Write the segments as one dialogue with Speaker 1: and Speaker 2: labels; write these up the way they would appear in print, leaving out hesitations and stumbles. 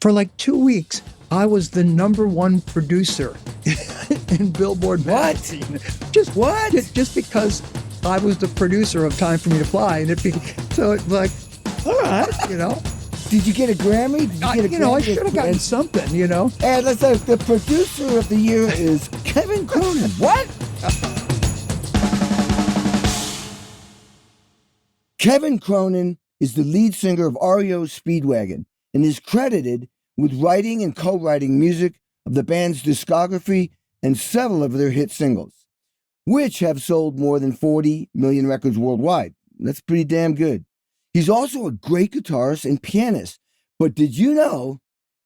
Speaker 1: For like 2 weeks, I was the #1 producer in Billboard magazine. Just what? Just because I was the producer of Time for Me to Fly, and so it's like, all right, you know.
Speaker 2: Did you get a Grammy?
Speaker 1: I should have gotten something, you know.
Speaker 2: And let's say the producer of the year is Kevin Cronin. What? Kevin Cronin is the lead singer of REO Speedwagon and is credited with writing and co-writing music of the band's discography and several of their hit singles, which have sold more than 40 million records worldwide. That's pretty damn good. He's also a great guitarist and pianist. But did you know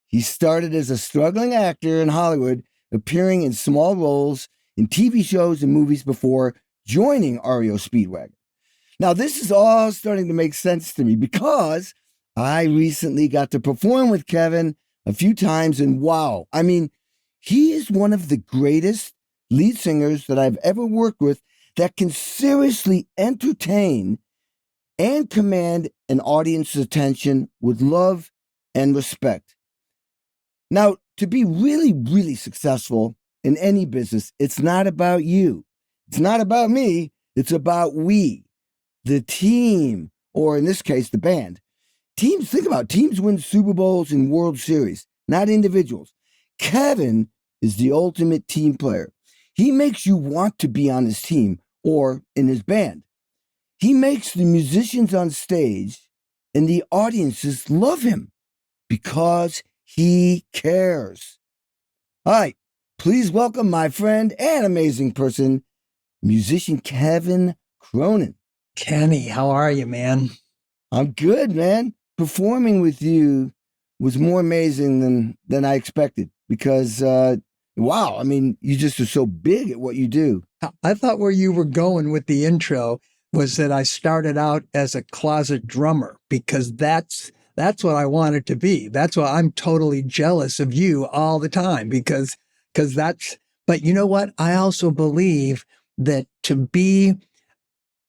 Speaker 2: he started as a struggling actor in Hollywood, appearing in small roles in TV shows and movies before joining REO Speedwagon? Now, this is all starting to make sense to me because I recently got to perform with Kevin a few times, and wow, I mean, he is one of the greatest lead singers that I've ever worked with that can seriously entertain and command an audience's attention with love and respect. Now, to be really, really successful in any business, it's not about you. It's not about me. It's about we, the team, or in this case, the band. Teams, think about it. Teams win Super Bowls and World Series, not individuals. Kevin is the ultimate team player. He makes you want to be on his team or in his band. He makes the musicians on stage and the audiences love him because he cares. All right, please welcome my friend and amazing person, musician Kevin Cronin.
Speaker 1: Kenny, how are you, man?
Speaker 2: I'm good, man. Performing with you was more amazing than I expected because, wow, I mean, you just are so big at what you do.
Speaker 1: I thought where you were going with the intro was that I started out as a closet drummer because that's what I wanted to be. That's why I'm totally jealous of you all the time because that's, but you know what? I also believe that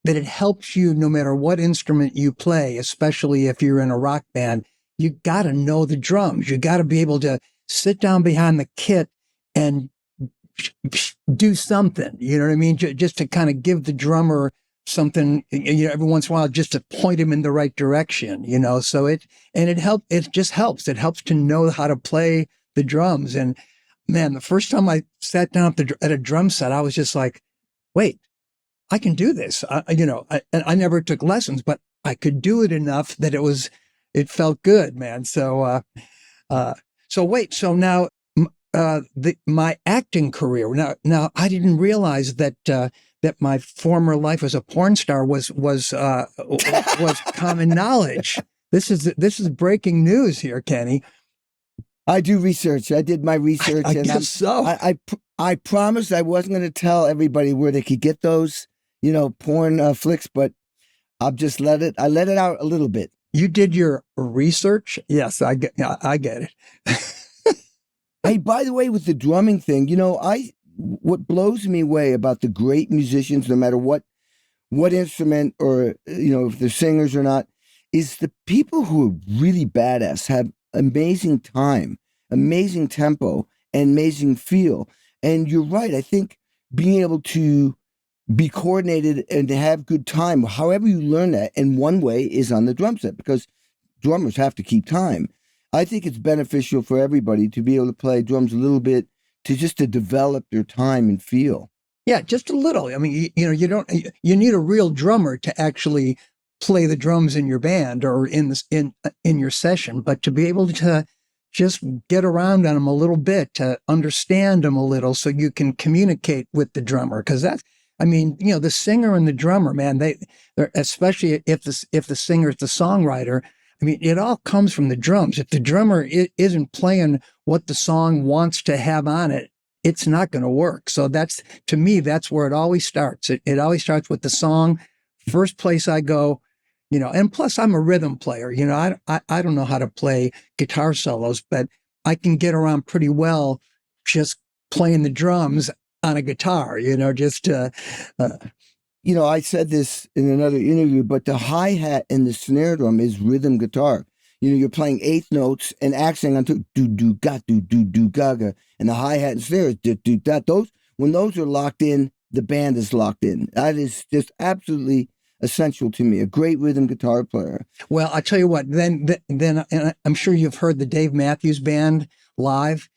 Speaker 1: that it helps you no matter what instrument you play, especially if you're in a rock band, you got to know the drums. You got to be able to sit down behind the kit and do something, you know what I mean? Just to kind of give the drummer something, you know, every once in a while, just to point him in the right direction, you know? So it just helps. It helps to know how to play the drums. And man, the first time I sat down at a drum set, I was just like, wait, I can do this. I never took lessons, but I could do it enough that it felt good, man. So now my acting career. Now I didn't realize that my former life as a porn star was common knowledge. This is breaking news here, Kenny.
Speaker 2: I do research. I did my research.
Speaker 1: I guess so.
Speaker 2: I promised I wasn't going to tell everybody where they could get those, you know, porn flicks, but I'll just let it out a little bit.
Speaker 1: You did your research? Yes, I get it.
Speaker 2: Hey, by the way, with the drumming thing, you know, what blows me away about the great musicians, no matter what instrument or, you know, if they're singers or not, is the people who are really badass have amazing time, amazing tempo, and amazing feel. And you're right. I think being able to be coordinated and to have good time, however you learn that, in one way is on the drum set because drummers have to keep time. I think it's beneficial for everybody to be able to play drums a little bit to develop their time and feel.
Speaker 1: Yeah, just a little. I mean, you need a real drummer to actually play the drums in your band or in your session, but to be able to just get around on them a little bit, to understand them a little so you can communicate with the drummer. Because the singer and the drummer, man, they're especially if the singer is the songwriter, I mean, it all comes from the drums. If the drummer isn't playing what the song wants to have on it, it's not going to work. So to me, that's where it always starts. It always starts with the song. First place I go, you know, and plus I'm a rhythm player. You know, I don't know how to play guitar solos, but I can get around pretty well just playing the drums on a guitar, you know, just
Speaker 2: you know, I said this in another interview, but the hi-hat and the snare drum is rhythm guitar. you're playing eighth notes and accent onto do do ga do do do gaga, and the hi hat and snare is do do that. When those are locked in, the band is locked in. That is just absolutely essential to me. A great rhythm guitar player.
Speaker 1: Well, I tell you what. Then and I'm sure you've heard the Dave Matthews Band live.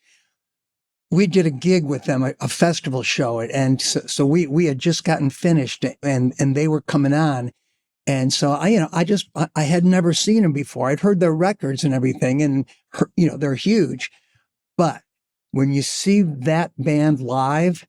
Speaker 1: We did a gig with them, a festival show, and so we had just gotten finished, and they were coming on. And so I had never seen them before. I'd heard their records and everything, and they're huge. But when you see that band live,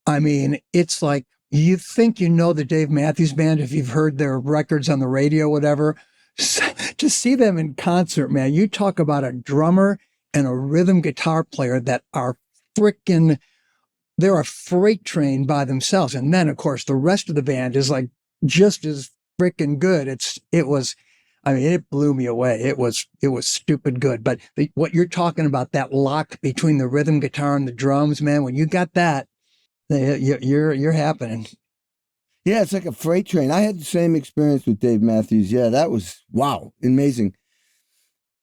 Speaker 1: I mean, it's like you think the Dave Matthews Band if you've heard their records on the radio, whatever. To see them in concert, man, you talk about a drummer and a rhythm guitar player that are they're a freight train by themselves. And then, of course, the rest of the band is like just as freaking good. It blew me away. It was stupid good. But what you're talking about, that lock between the rhythm guitar and the drums, man, when you got that, you're happening.
Speaker 2: Yeah, it's like a freight train. I had the same experience with Dave Matthews. Yeah, that was, wow, amazing.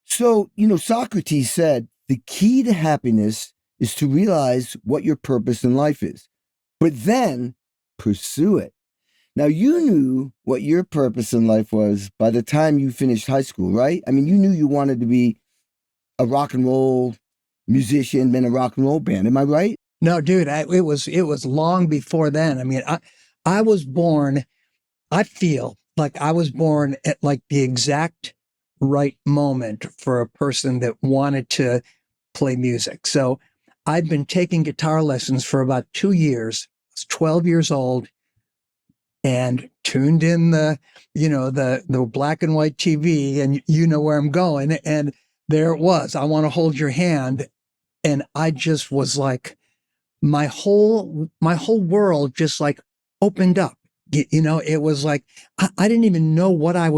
Speaker 2: So, Socrates said, the key to happiness is to realize what your purpose in life is, but then pursue it. Now, you knew what your purpose in life was by the time you finished high school, right? I mean, you knew you wanted to be a rock and roll musician, in a rock and roll band. Am I right?
Speaker 1: No, dude, it was long before then. I mean, I was born, I feel like I was born at like the exact right moment for a person that wanted to play music. So I'd been taking guitar lessons for about 2 years. I was 12 years old and tuned in the black and white TV, and you know where I'm going. And there it was. I Want to Hold Your Hand. And I just was like, my whole world just like opened up. It was like, I didn't even know why I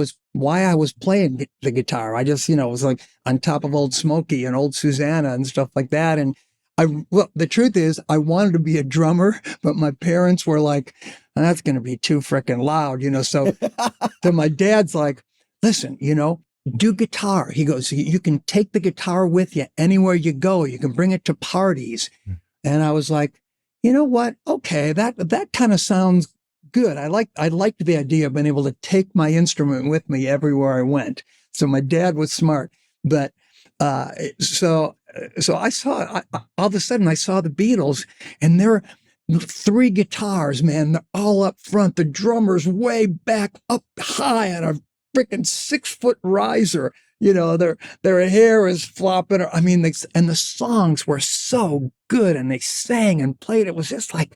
Speaker 1: was playing the guitar. I just, was like on top of Old Smokey and Old Susanna and stuff like that. And the truth is I wanted to be a drummer, but my parents were like, that's going to be too freaking loud, So, so my dad's like, listen, do guitar. He goes, you can take the guitar with you anywhere you go. You can bring it to parties. And I was like, you know what? Okay, that kind of sounds good. I liked the idea of being able to take my instrument with me everywhere I went. So my dad was smart, but so I saw all of a sudden I saw the Beatles, and there are 3 guitars, man. They're all up front. The drummer's way back up high on a freaking 6-foot riser. Their hair is flopping. I mean, and the songs were so good, and they sang and played. It was just like,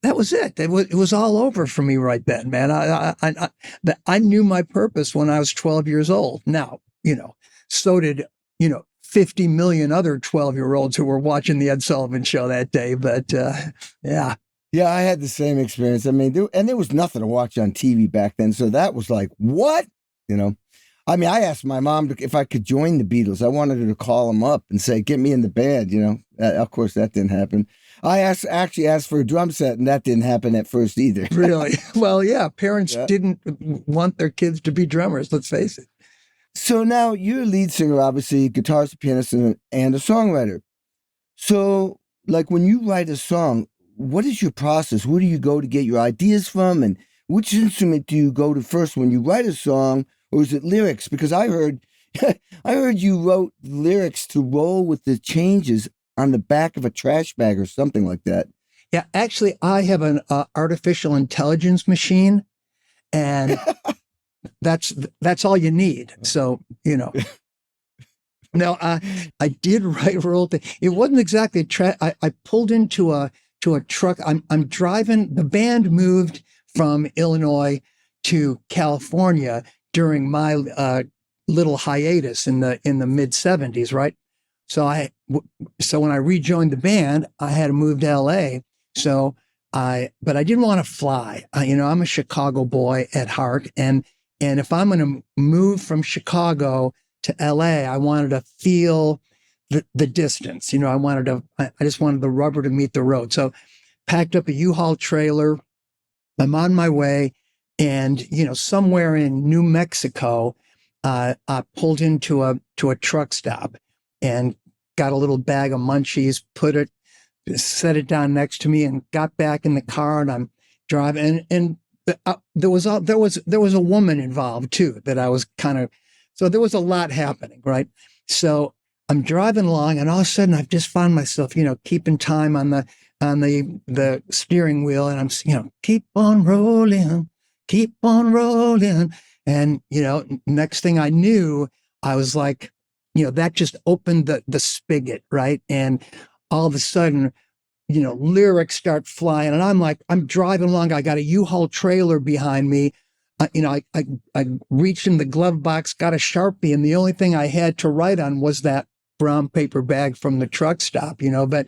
Speaker 1: that was it. It was all over for me right then, man. I knew my purpose when I was 12 years old. Now, so did, 50 million other 12-year-olds who were watching the Ed Sullivan Show that day. But yeah.
Speaker 2: Yeah, I had the same experience. I mean, there was nothing to watch on TV back then. So that was like, what? I mean, I asked my mom if I could join the Beatles. I wanted her to call them up and say, get me in the band, Of course, that didn't happen. I actually asked for a drum set, and that didn't happen at first either.
Speaker 1: Really? Well, yeah, parents didn't want their kids to be drummers, let's face it.
Speaker 2: So now you're a lead singer, obviously, guitarist, pianist, and a songwriter. So, like, when you write a song, what is your process? Where do you go to get your ideas from? And which instrument do you go to first when you write a song? Or is it lyrics? Because I heard you wrote lyrics to roll with the changes on the back of a trash bag or something like that.
Speaker 1: Yeah, actually, I have an artificial intelligence machine, and that's all you need. So, Now, I did write roll. It wasn't exactly I pulled into a truck. I'm driving. The band moved from Illinois to California during my little hiatus in the mid 70s, right? So when I rejoined the band, I had to move to LA. But I didn't want to fly. I'm a Chicago boy at heart, and if I'm going to move from Chicago to LA, I wanted to feel the distance. I just wanted the rubber to meet the road. So packed up a U-Haul trailer. I'm on my way. And, somewhere in New Mexico, I pulled into a truck stop and got a little bag of munchies, set it down next to me, and got back in the car, and I'm driving, and there was a woman involved too that I was kind of, so there was a lot happening, right? So I'm driving along, and all of a sudden I've just found myself, keeping time on the steering wheel, and I'm, keep on rolling, and next thing I knew, I was like, that just opened the spigot, right? And all of a sudden, lyrics start flying, and I'm driving along. I got a U-Haul trailer behind me. I reached in the glove box, got a Sharpie, and the only thing I had to write on was that brown paper bag from the truck stop. But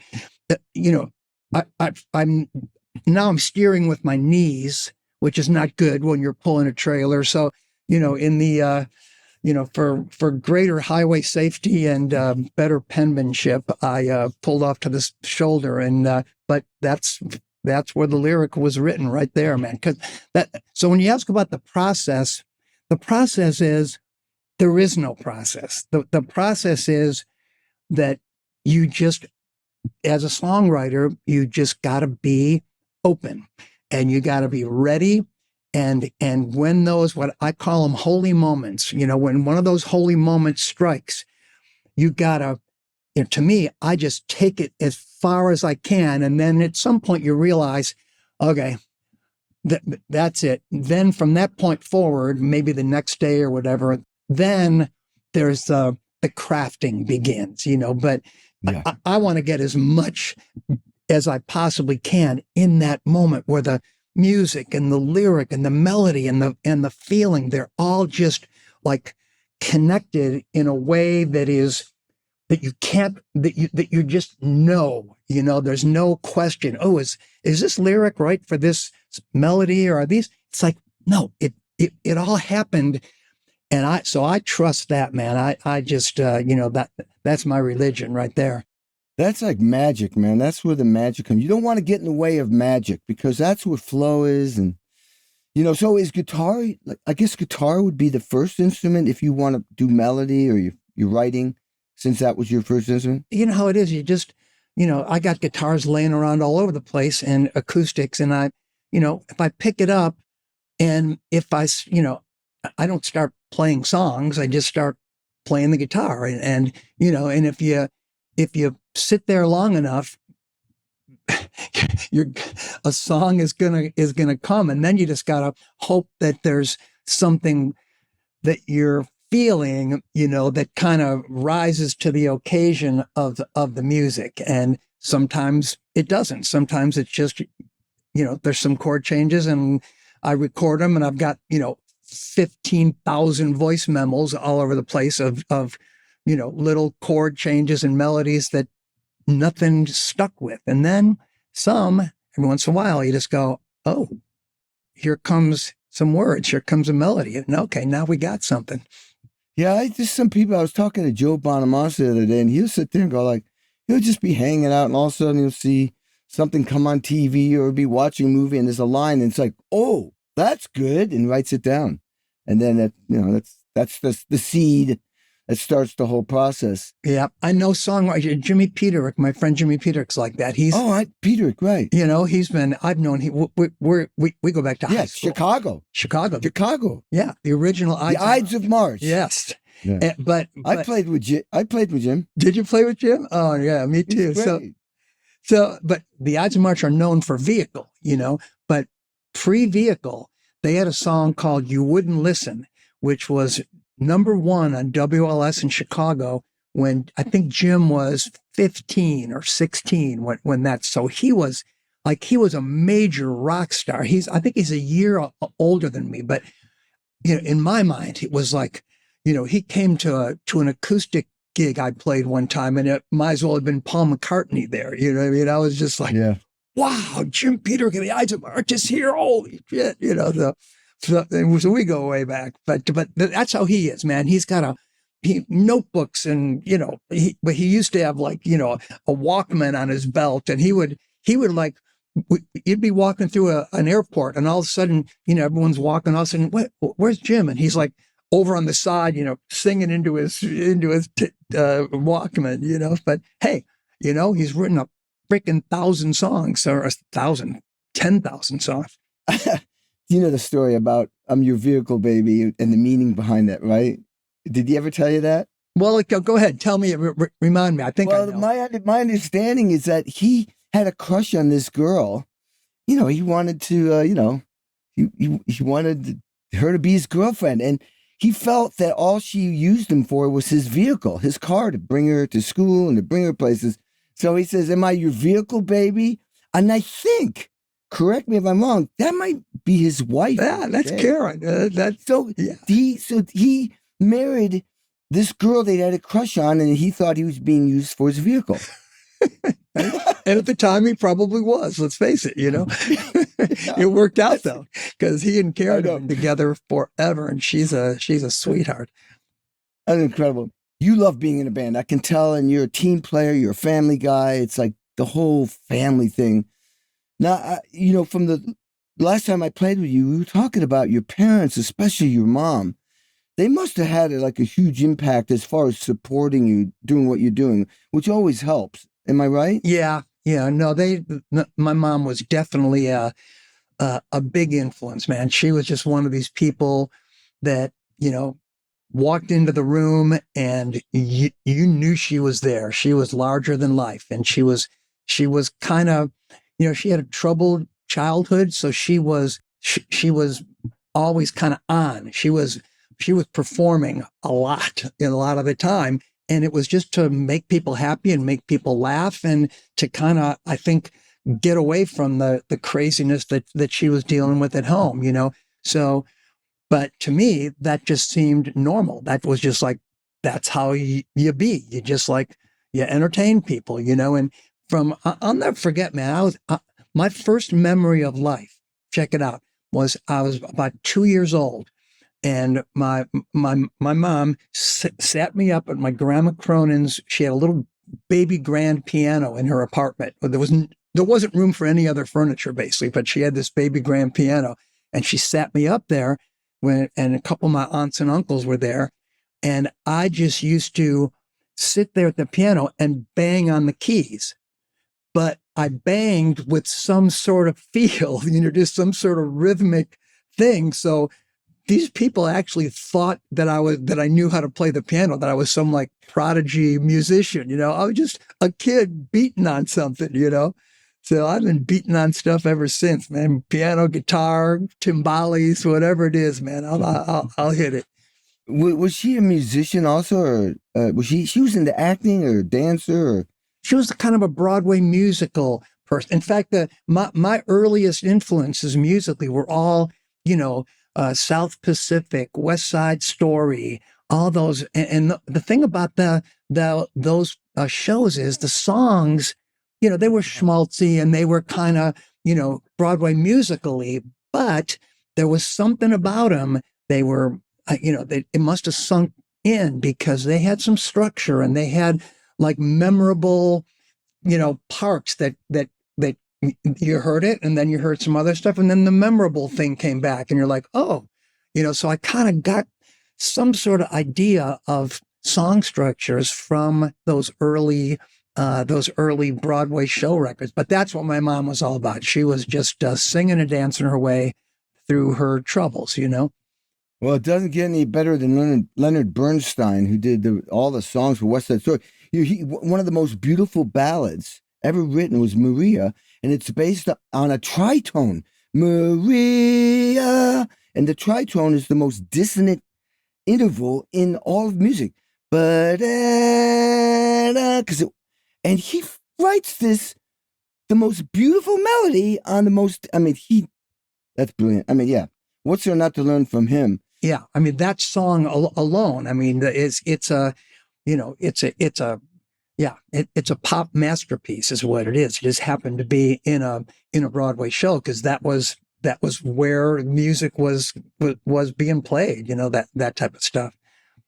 Speaker 1: I'm steering with my knees, which is not good when you're pulling a trailer. So in the for greater highway safety and better penmanship, I pulled off to the shoulder, and but that's where the lyric was written, right there, man. So when you ask about the process is there is no process. The process is that you just, as a songwriter, you just got to be open, and you got to be ready. And when those, what I call them, holy moments, when one of those holy moments strikes, you gotta, to me, I just take it as far as I can. And then at some point you realize, okay, that's it. Then from that point forward, maybe the next day or whatever, then there's the crafting begins, but yeah. I want to get as much as I possibly can in that moment where the music and the lyric and the melody and the feeling, they're all just like connected in a way that you just know, there's no question. Oh, is this lyric right for this melody, or are these? It's like, no, it all happened. And I trust that, man. I just, that's my religion right there.
Speaker 2: That's like magic, man. That's where the magic comes. You don't want to get in the way of magic, because that's what flow is. And, so is guitar, I guess guitar would be the first instrument if you want to do melody, or you're writing, since that was your first instrument?
Speaker 1: You know how it is. You just, I got guitars laying around all over the place and acoustics. And if I pick it up, and if I don't start playing songs, I just start playing the guitar. And if you sit there long enough, a song is gonna come, and then you just gotta hope that there's something that you're feeling, that kind of rises to the occasion of the music. And sometimes it doesn't. Sometimes it's just, there's some chord changes, and I record them, and I've got 15,000 voice memos all over the place of little chord changes and melodies that nothing stuck with. And then every once in a while, you just go, oh, here comes some words, here comes a melody. And okay, now we got something.
Speaker 2: Yeah, some people, I was talking to Joe Bonamassa the other day, and he'll sit there and go he'll just be hanging out, and all of a sudden he'll see something come on TV, or be watching a movie, and there's a line, and it's like, oh, that's good, and writes it down. And then that's the seed that starts the whole process.
Speaker 1: Yeah, I know songwriter Jimmy Peterik. My friend Jimmy Peterik's like that.
Speaker 2: Peterik, right?
Speaker 1: I've known him. We go back to high school.
Speaker 2: Chicago.
Speaker 1: Yeah, the original
Speaker 2: Ides of March.
Speaker 1: Yes,
Speaker 2: yeah. But I played with Jim.
Speaker 1: Did you play with Jim? Oh yeah, me too. But the Ides of March are known for Vehicle, but pre-Vehicle, they had a song called "You Wouldn't Listen," which was #1 on WLS in Chicago when I think Jim was 15 or 16 when that. So he was a major rock star. I think he's a year older than me, but in my mind, it was like, he came to an acoustic gig I played one time, and it might as well have been Paul McCartney there. You know what I mean? I was just like, yeah. Wow, Jim Peterik and the Ides of March is here. Holy shit, So we go way back, but that's how he is, man. He's got notebooks, and but he used to have a Walkman on his belt, and he would you'd be walking through an airport, and all of a sudden, everyone's walking. All of a sudden, where's Jim? And he's like over on the side, singing into his Walkman, But hey, he's written a freaking 1,000 songs, or 1,000, 10,000 songs.
Speaker 2: You know the story about "I'm Your Vehicle, Baby" and the meaning behind that, right? Did he ever tell you that?
Speaker 1: Well, go ahead, tell me, remind me. I think I know.
Speaker 2: My understanding is that he had a crush on this girl. He wanted to, he wanted her to be his girlfriend, and he felt that all she used him for was his vehicle, his car, to bring her to school and to bring her places. So he says, "Am I your vehicle, baby?" And I think, correct me if I'm wrong, that might be his wife.
Speaker 1: Yeah, that's Karen.
Speaker 2: He married this girl they had a crush on, and he thought he was being used for his vehicle.
Speaker 1: And at the time, he probably was. Let's face it. It worked out though, because he and Karen have been together forever, and she's a sweetheart.
Speaker 2: That's incredible. You love being in a band, I can tell, and you're a team player. You're a family guy. It's like the whole family thing. Now, from the last time I played with you, we were talking about your parents, especially your mom. They must have had a huge impact as far as supporting you, doing what you're doing, which always helps. Am I right?
Speaker 1: Yeah. No, my mom was definitely a big influence, man. She was just one of these people that, walked into the room and you knew she was there. She was larger than life. And she was kind of, she had a troubled childhood. So she was always kind of on. She was performing a lot of the time. And it was just to make people happy and make people laugh, and to kind of, I think, get away from the craziness that she was dealing with at home, So, but to me, that just seemed normal. That was just like, that's how you be. You just you entertain people, and I'll never forget, man, my first memory of life, check it out, was I was about 2 years old. And my mom sat me up at my grandma Cronin's. She had a little baby grand piano in her apartment. There wasn't room for any other furniture, basically, but she had this baby grand piano, and she sat me up there and a couple of my aunts and uncles were there. And I just used to sit there at the piano and bang on the keys. But I banged with some sort of feel, just some sort of rhythmic thing. So these people actually thought that I knew how to play the piano, that I was some prodigy musician, I was just a kid beating on something, So I've been beating on stuff ever since, man. Piano, guitar, timbales, whatever it is, man. I'll hit it.
Speaker 2: Was she a musician also, or was she was into acting or dancer? Or?
Speaker 1: She was kind of a Broadway musical person. In fact, my earliest influences musically were all, South Pacific, West Side Story, all those. And the thing about those shows is the songs, they were schmaltzy and they were kind of, Broadway musically, but there was something about them. They were, it must have sunk in because they had some structure and they had memorable, parts that you heard it, and then you heard some other stuff, and then the memorable thing came back, and you're like, oh, so I kind of got some sort of idea of song structures from those early Broadway show records. But that's what my mom was all about. She was just singing and dancing her way through her troubles,
Speaker 2: Well, it doesn't get any better than Leonard Bernstein, who did all the songs for West Side Story. One of the most beautiful ballads ever written was Maria, and it's based on a tritone. Maria. And the tritone is the most dissonant interval in all of music. And he writes the most beautiful melody on the most, that's brilliant. Yeah. What's there not to learn from him?
Speaker 1: Yeah. That song alone, it's a pop masterpiece is what it is. It just happened to be in a Broadway show because that was where music was being played, that type of stuff.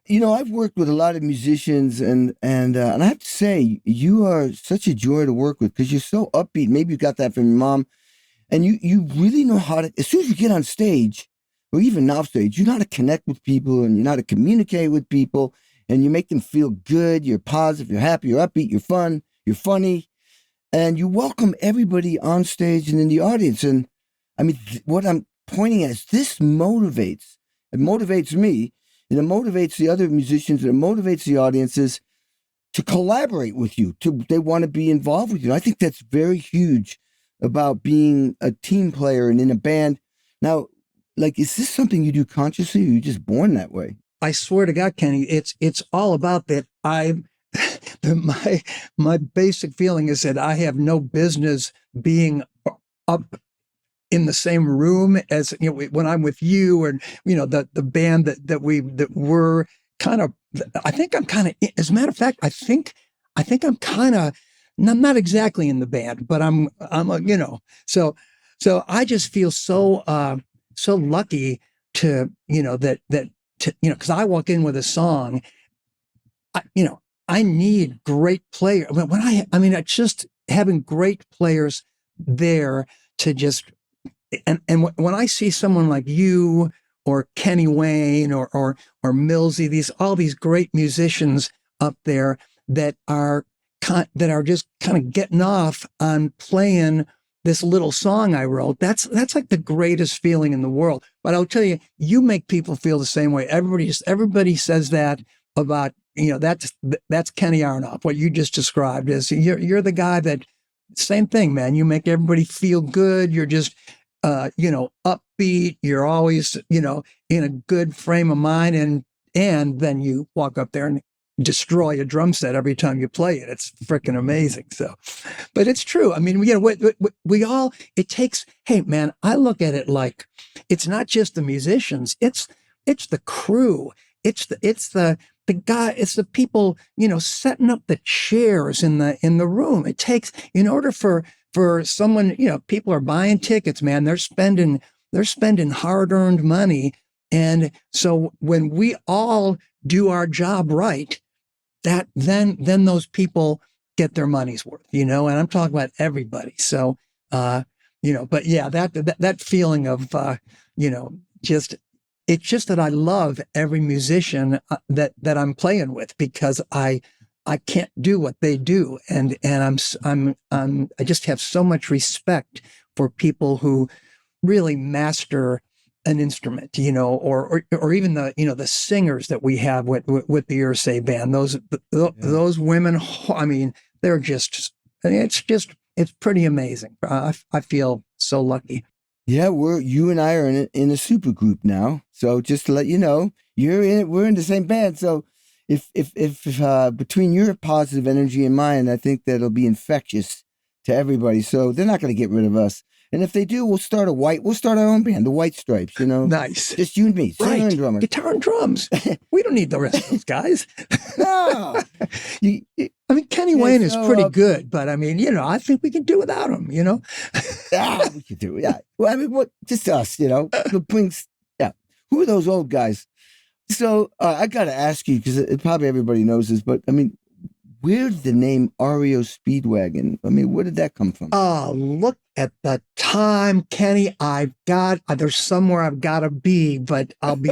Speaker 2: I've worked with a lot of musicians and I have to say you are such a joy to work with because you're so upbeat. Maybe you got that from your mom, and you really know how to, as soon as you get on stage, or even off stage, you know how to connect with people and you know how to communicate with people and you make them feel good. You're positive, you're happy, you're upbeat, you're fun, you're funny, and you welcome everybody on stage and in the audience. And I mean, what I'm pointing at is this motivates. It motivates me, and it motivates the other musicians, and it motivates the audiences to collaborate with you. They want to be involved with you. I think that's very huge about being a team player and in a band. Now, like, is this something you do consciously, or are you just born that way?
Speaker 1: I swear to God, Kenny, it's all about that. My basic feeling is that I have no business being up in the same room as, you know, when I'm with you, and, you know, the band that we're kind of. I think I'm kind of. As a matter of fact, I think I'm kind of. Not exactly in the band, but I'm you know. So I just feel so lucky to, you know, that to, you know, because I walk in with a song. You know, I need great players. I mean, it's just having great players there to just, and when I see someone like you or Kenny Wayne or Millsy, all these great musicians up there that are just kind of getting off on playing this little song I wrote, that's like the greatest feeling in the world. But I'll tell you, you make people feel the same way. Everybody says that about, you know, that's Kenny Aronoff. What you just described is you're the guy that, same thing, man. You make everybody feel good. You're just, you know, upbeat. You're always, you know, in a good frame of mind, and then you walk up there and destroy a drum set every time you play it. It's freaking amazing. So, but it's true. I mean, you know, we all, it takes, hey man, I look at it like it's not just the musicians, it's the crew. It's the guy, it's the people, you know, setting up the chairs in the room. It takes, in order for someone, you know, people are buying tickets, man, they're spending hard-earned money. And so when we all do our job right, that then those people get their money's worth, you know, and I'm talking about everybody. So, you know, but yeah, that feeling of, you know, it's just that I love every musician that I'm playing with, because I can't do what they do. And I just have so much respect for people who really master an instrument, you know, or even the, you know, the singers that we have with the Ursay band. Those women, I mean, they're just, it's pretty amazing. I feel so lucky.
Speaker 2: Yeah, you and I are in a super group now. So just to let you know, you're in it. We're in the same band. So if between your positive energy and mine, I think that'll be infectious to everybody. So they're not going to get rid of us. And if they do, we'll start our own band, the White Stripes, you know.
Speaker 1: Nice.
Speaker 2: Just you and me,
Speaker 1: right.
Speaker 2: And drummer.
Speaker 1: Guitar and drums. We don't need the rest of those guys.
Speaker 2: No.
Speaker 1: I mean, Kenny Wayne is pretty good, but I mean, you know, I think we can do without him, you know.
Speaker 2: We could do it. Yeah. Well, I mean, just us, you know. Yeah. Who are those old guys? So I got to ask you, because probably everybody knows this, but I mean, where did the name REO Speedwagon? I mean, where did that come from?
Speaker 1: Oh, look at the time, Kenny. There's somewhere I've got to be, but I'll be.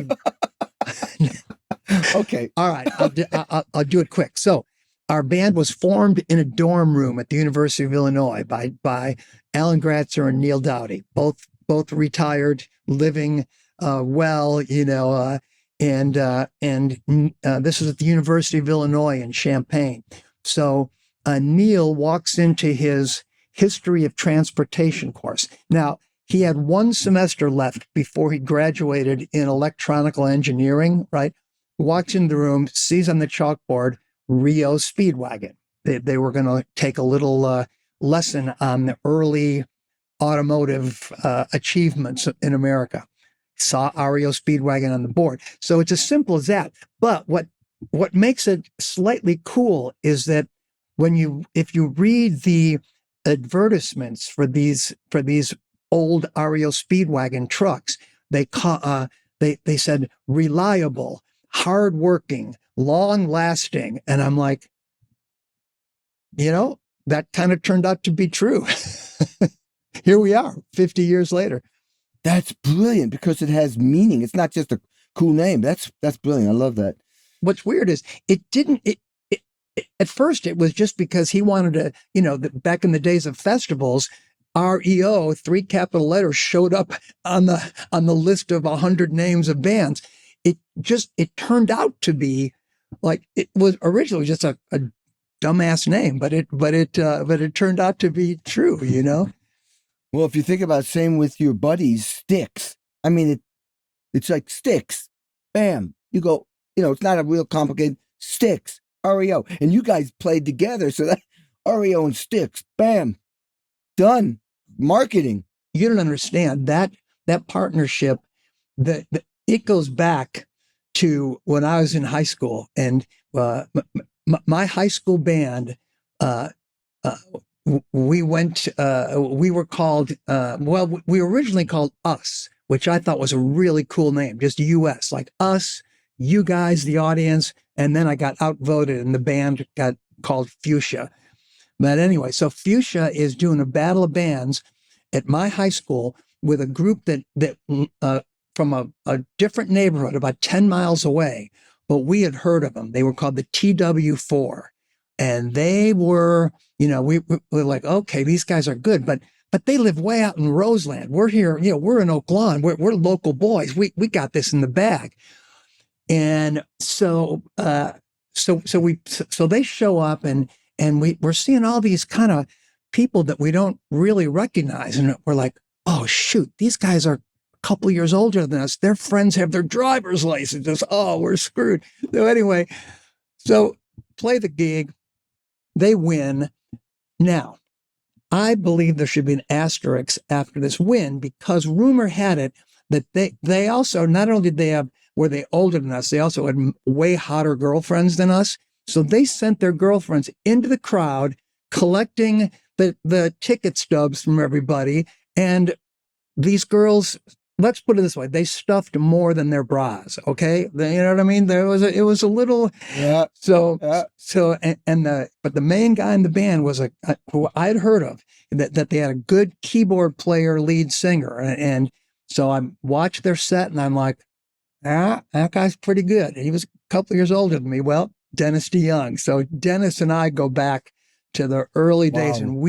Speaker 2: Okay.
Speaker 1: All right. I'll do it quick. So our band was formed in a dorm room at the University of Illinois by Alan Gratzer and Neil Dowdy, both retired, living well, you know, and this was at the University of Illinois in Champaign. So Neil walks into his history of transportation course. Now, he had one semester left before he graduated in electronical engineering, right? Walks in the room, sees on the chalkboard, REO Speedwagon. They were going to take a little lesson on the early automotive achievements in America. Saw REO Speedwagon on the board. So it's as simple as that. But what makes it slightly cool is that if you read the advertisements for these old REO Speedwagon trucks, they said reliable, hardworking, long lasting, and I'm like, you know, that kind of turned out to be true. Here we are, 50 years later.
Speaker 2: That's brilliant because it has meaning. It's not just a cool name. That's brilliant. I love that.
Speaker 1: What's weird is it didn't. At first, it was just because he wanted to. Back in the days of festivals, REO, 3 capital letters, showed up on the list of 100 names of bands. It turned out to be like it was originally just a dumbass name, but it turned out to be true.
Speaker 2: Well, if you think about same with your buddies, Styx. I mean, it's like Styx. Bam. You go, it's not a real complicated Styx, REO. And you guys played together. So that REO and Styx, bam, done. Marketing.
Speaker 1: You don't understand that partnership, that it goes back to when I was in high school, and my high school band, we were called, we were originally called Us, which I thought was a really cool name, just US, like us, you guys, the audience. And then I got outvoted and the band got called Fuchsia. But anyway, so Fuchsia is doing a battle of bands at my high school with a group that from a different neighborhood about 10 miles away, but we had heard of them. They were called the TW4. And they were, we were like, okay, these guys are good, but they live way out in Roseland. We're here, we're in Oak Lawn. We're local boys. We got this in the bag. And so they show up and we're seeing all these kind of people that we don't really recognize. And we're like, oh, shoot, these guys are a couple years older than us. Their friends have their driver's licenses. Oh, we're screwed. So anyway, play the gig. They win. Now, I believe there should be an asterisk after this win, because rumor had it that they also, not only were they older than us, they also had way hotter girlfriends than us. So they sent their girlfriends into the crowd, collecting the ticket stubs from everybody. And these girls, let's put it this way, they stuffed more than their bras. Okay. You know what I mean? It was a little,
Speaker 2: yeah.
Speaker 1: But the main guy in the band was who I'd heard of, that they had a good keyboard player, lead singer. And so I watched their set and I'm like, that guy's pretty good. And he was a couple years older than me. Well, Dennis DeYoung. So Dennis and I go back to the early days, and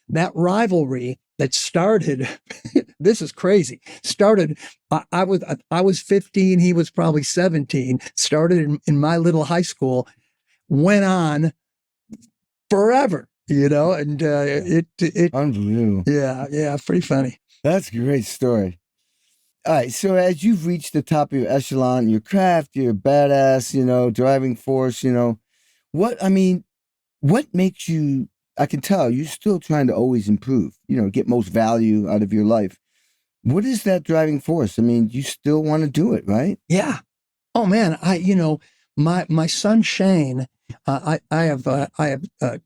Speaker 1: that rivalry that started, this is crazy, I was 15, he was probably 17, started in my little high school, went on forever, and it
Speaker 2: unbelievable.
Speaker 1: Yeah, pretty funny.
Speaker 2: That's a great story. All right, so as you've reached the top of your echelon, your craft, you're a badass, driving force, what makes you, I can tell you're still trying to always improve, get most value out of your life. What is that driving force? I mean, you still want to do it, right?
Speaker 1: Yeah. Oh man, my son Shane, I have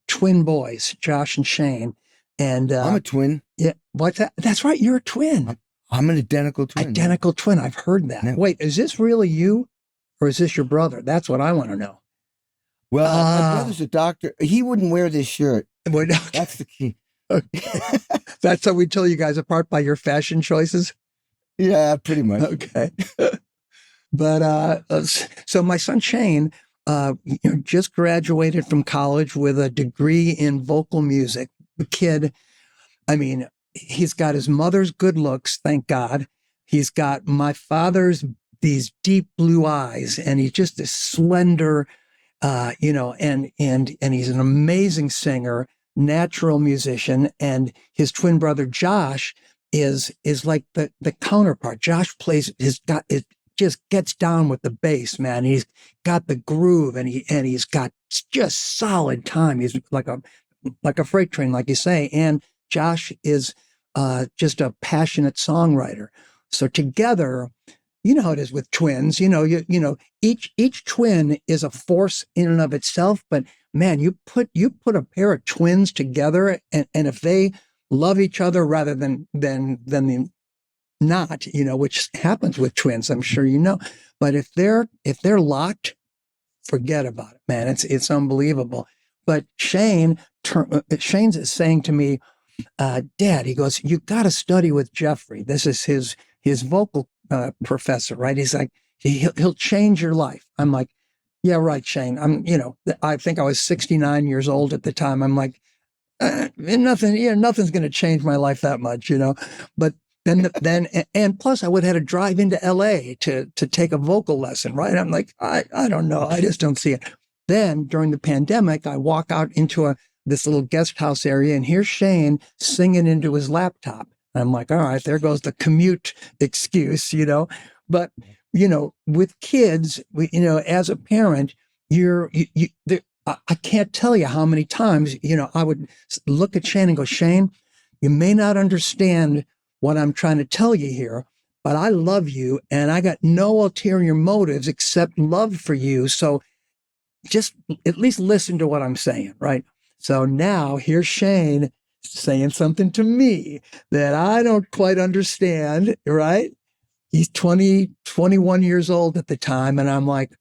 Speaker 1: twin boys, Josh and Shane, and
Speaker 2: I'm a twin.
Speaker 1: Yeah, what's that? That's right, you're a twin.
Speaker 2: I'm an identical twin.
Speaker 1: Identical twin. I've heard that.
Speaker 2: No.
Speaker 1: Wait, is this really you, or is this your brother? That's what I want to know.
Speaker 2: Well, my brother's a doctor. He wouldn't wear this shirt.
Speaker 1: Okay.
Speaker 2: That's the key.
Speaker 1: Okay. That's how we tell you guys apart, by your fashion choices?
Speaker 2: Yeah, pretty much.
Speaker 1: Okay. But so my son Shane just graduated from college with a degree in vocal music. The kid, I mean, he's got his mother's good looks, thank God. He's got my father's these deep blue eyes, and he's just a slender, and he's an amazing singer, natural musician. And his twin brother Josh is like the counterpart. Josh just gets down with the bass, man. He's got the groove, and he's got just solid time. He's like a freight train, like you say. And Josh is just a passionate songwriter. So together, you know how it is with twins. Each twin is a force in and of itself. But man, you put a pair of twins together, and if they love each other rather than not, which happens with twins, I'm sure you know. But if they're locked, forget about it, man. It's unbelievable. But Shane's saying to me, Dad, he goes, you got to study with Jeffrey. This is his his vocal professor, right? He's like, he'll change your life. I'm like, yeah, right, Shane. I think I was 69 years old at the time. I'm like, nothing's going to change my life that much, But and plus I would have had to drive into LA to take a vocal lesson, right? I'm like, I don't know. I just don't see it. Then during the pandemic, I walk out into this little guest house area, and here's Shane singing into his laptop. I'm like, all right, there goes the commute excuse, But, with kids, as a parent, I can't tell you how many times, I would look at Shane and go, Shane, you may not understand what I'm trying to tell you here, but I love you and I got no ulterior motives except love for you. So just at least listen to what I'm saying, right? So now here's Shane saying something to me that I don't quite understand, right? He's 21 years old at the time. And I'm like,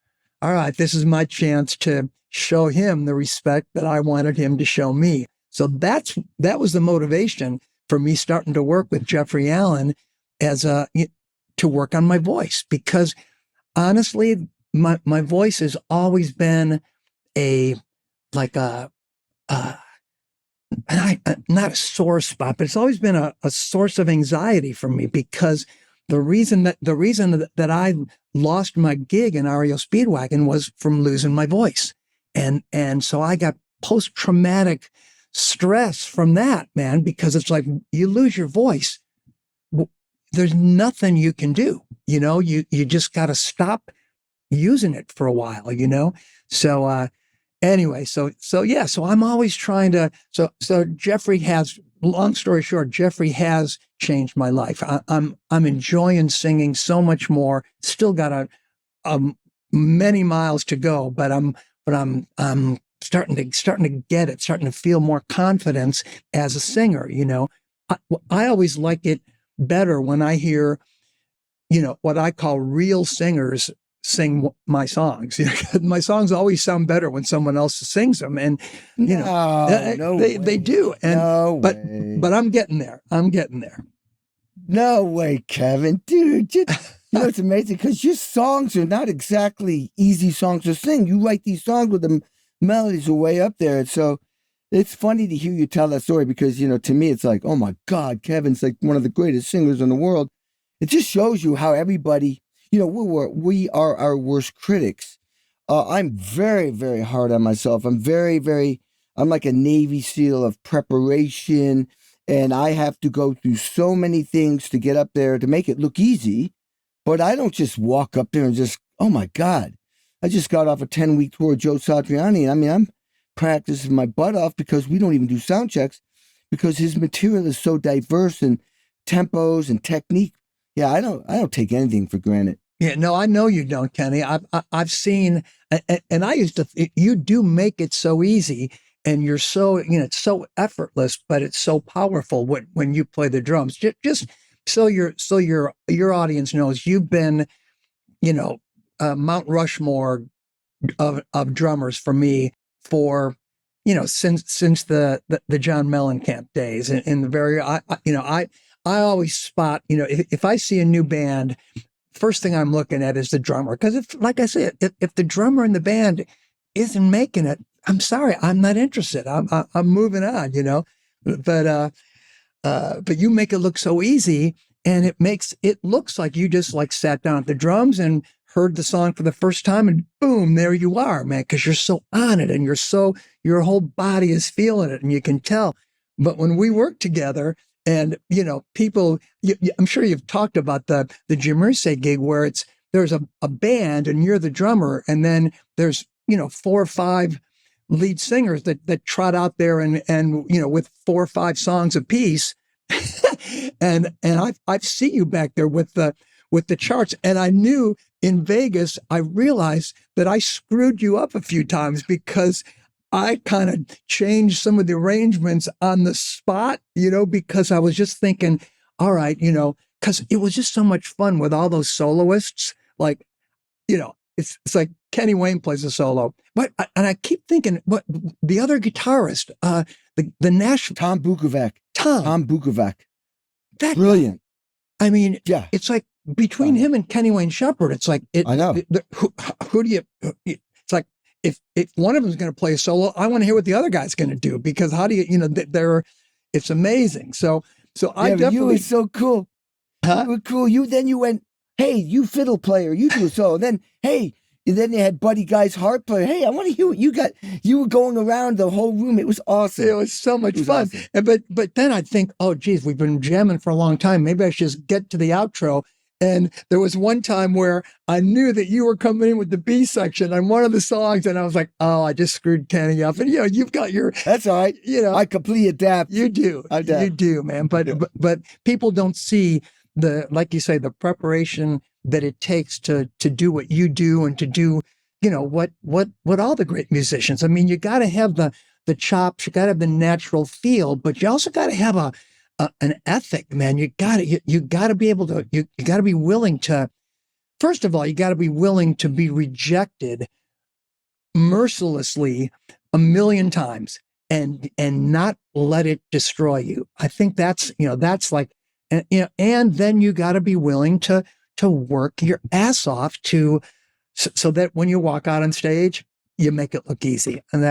Speaker 1: all right, this is my chance to show him the respect that I wanted him to show me. So that was the motivation for me starting to work with Jeffrey Allen to work on my voice, because honestly, my voice has always been not a sore spot, but it's always been a source of anxiety for me, because the reason that I lost my gig in REO Speedwagon was from losing my voice. And so I got post-traumatic stress from that, man, because it's like, you lose your voice, there's nothing you can do. You just got to stop using it for a while, So anyway, so I'm always trying to, so Jeffrey has, long story short, Jeffrey has changed my life. I'm enjoying singing so much more. Still got many miles to go, but I'm starting to get it, starting to feel more confidence as a singer. I always like it better when I hear, what I call real singers sing my songs. My songs always sound better when someone else sings them, and they do. And but I'm getting there.
Speaker 2: No way, Kevin, dude. It's amazing because your songs are not exactly easy songs to sing. You write these songs with the melodies are way up there. And so it's funny to hear you tell that story because, to me, it's like, oh my God, Kevin's like one of the greatest singers in the world. It just shows you how everybody, we are our worst critics. I'm very, very hard on myself. I'm I'm like a Navy SEAL of preparation. And I have to go through so many things to get up there to make it look easy. But I don't just walk up there and just, oh my God. I just got off a 10-week tour with Joe Satriani. And I'm practicing my butt off because we don't even do sound checks because his material is so diverse and tempos and technique. Yeah, I don't take anything for granted.
Speaker 1: Yeah, no, I know you don't, Kenny. I've seen, and I used to, you do make it so easy. And you're so, it's so effortless, but it's so powerful when you play the drums. Just so your audience knows, you've been, Mount Rushmore of drummers for me for, since the John Mellencamp days. In the very, I always spot, if I see a new band, first thing I'm looking at is the drummer, because like I said, if the drummer in the band isn't making it, I'm sorry, I'm not interested. I'm moving on, But you make it look so easy, and it looks like you just like sat down at the drums and heard the song for the first time, and boom, there you are, man. Because you're so on it, and your whole body is feeling it, and you can tell. But when we work together, and people, I'm sure you've talked about the Jim Peterik gig where there's a band and you're the drummer, and then there's 4 or 5 lead singers that trot out there and with 4 or 5 songs apiece. and I've seen you back there with the charts. And I knew in Vegas, I realized that I screwed you up a few times because I kind of changed some of the arrangements on the spot, because I was just thinking, all right, because it was just so much fun with all those soloists. Like, it's like Kenny Wayne plays a solo, and I keep thinking, what the other guitarist, the Nashville
Speaker 2: Tom Bukovac.
Speaker 1: Tom
Speaker 2: Bukovac.
Speaker 1: That
Speaker 2: Brilliant.
Speaker 1: I mean,
Speaker 2: Yeah.
Speaker 1: it's like between him and Kenny Wayne Shepherd, it's like
Speaker 2: I know.
Speaker 1: Who do you? It's like if one of them is going to play a solo, I want to hear what the other guy's going to do, because how do you they're it's amazing. So I
Speaker 2: But you were
Speaker 1: definitely
Speaker 2: so cool.
Speaker 1: huh?
Speaker 2: You were cool. You went, hey, you fiddle player, you do a solo. Then, hey, and then you had Buddy Guy's harp player. Hey, I want to hear what you got. You were going around the whole room. It was awesome.
Speaker 1: It was so much fun.
Speaker 2: Awesome.
Speaker 1: And but then I'd think, oh geez, we've been jamming for a long time. Maybe I should just get to the outro. And there was one time where I knew that you were coming in with the B section on one of the songs, and I was like, oh, I just screwed Kenny up. And you've got your
Speaker 2: That's all right. I completely adapt.
Speaker 1: You do. You do, man. But people don't see like you say, the preparation that it takes to do what you do, and to do, what all the great musicians. I mean, you got to have the chops, you got to have the natural feel, but you also got to have an ethic, man. You got to be able to, you got to be willing to, first of all, you got to be willing to be rejected mercilessly a million times, and not let it destroy you. I think that's like, and then you got to be willing to work your ass off so that when you walk out on stage, you make it look easy. And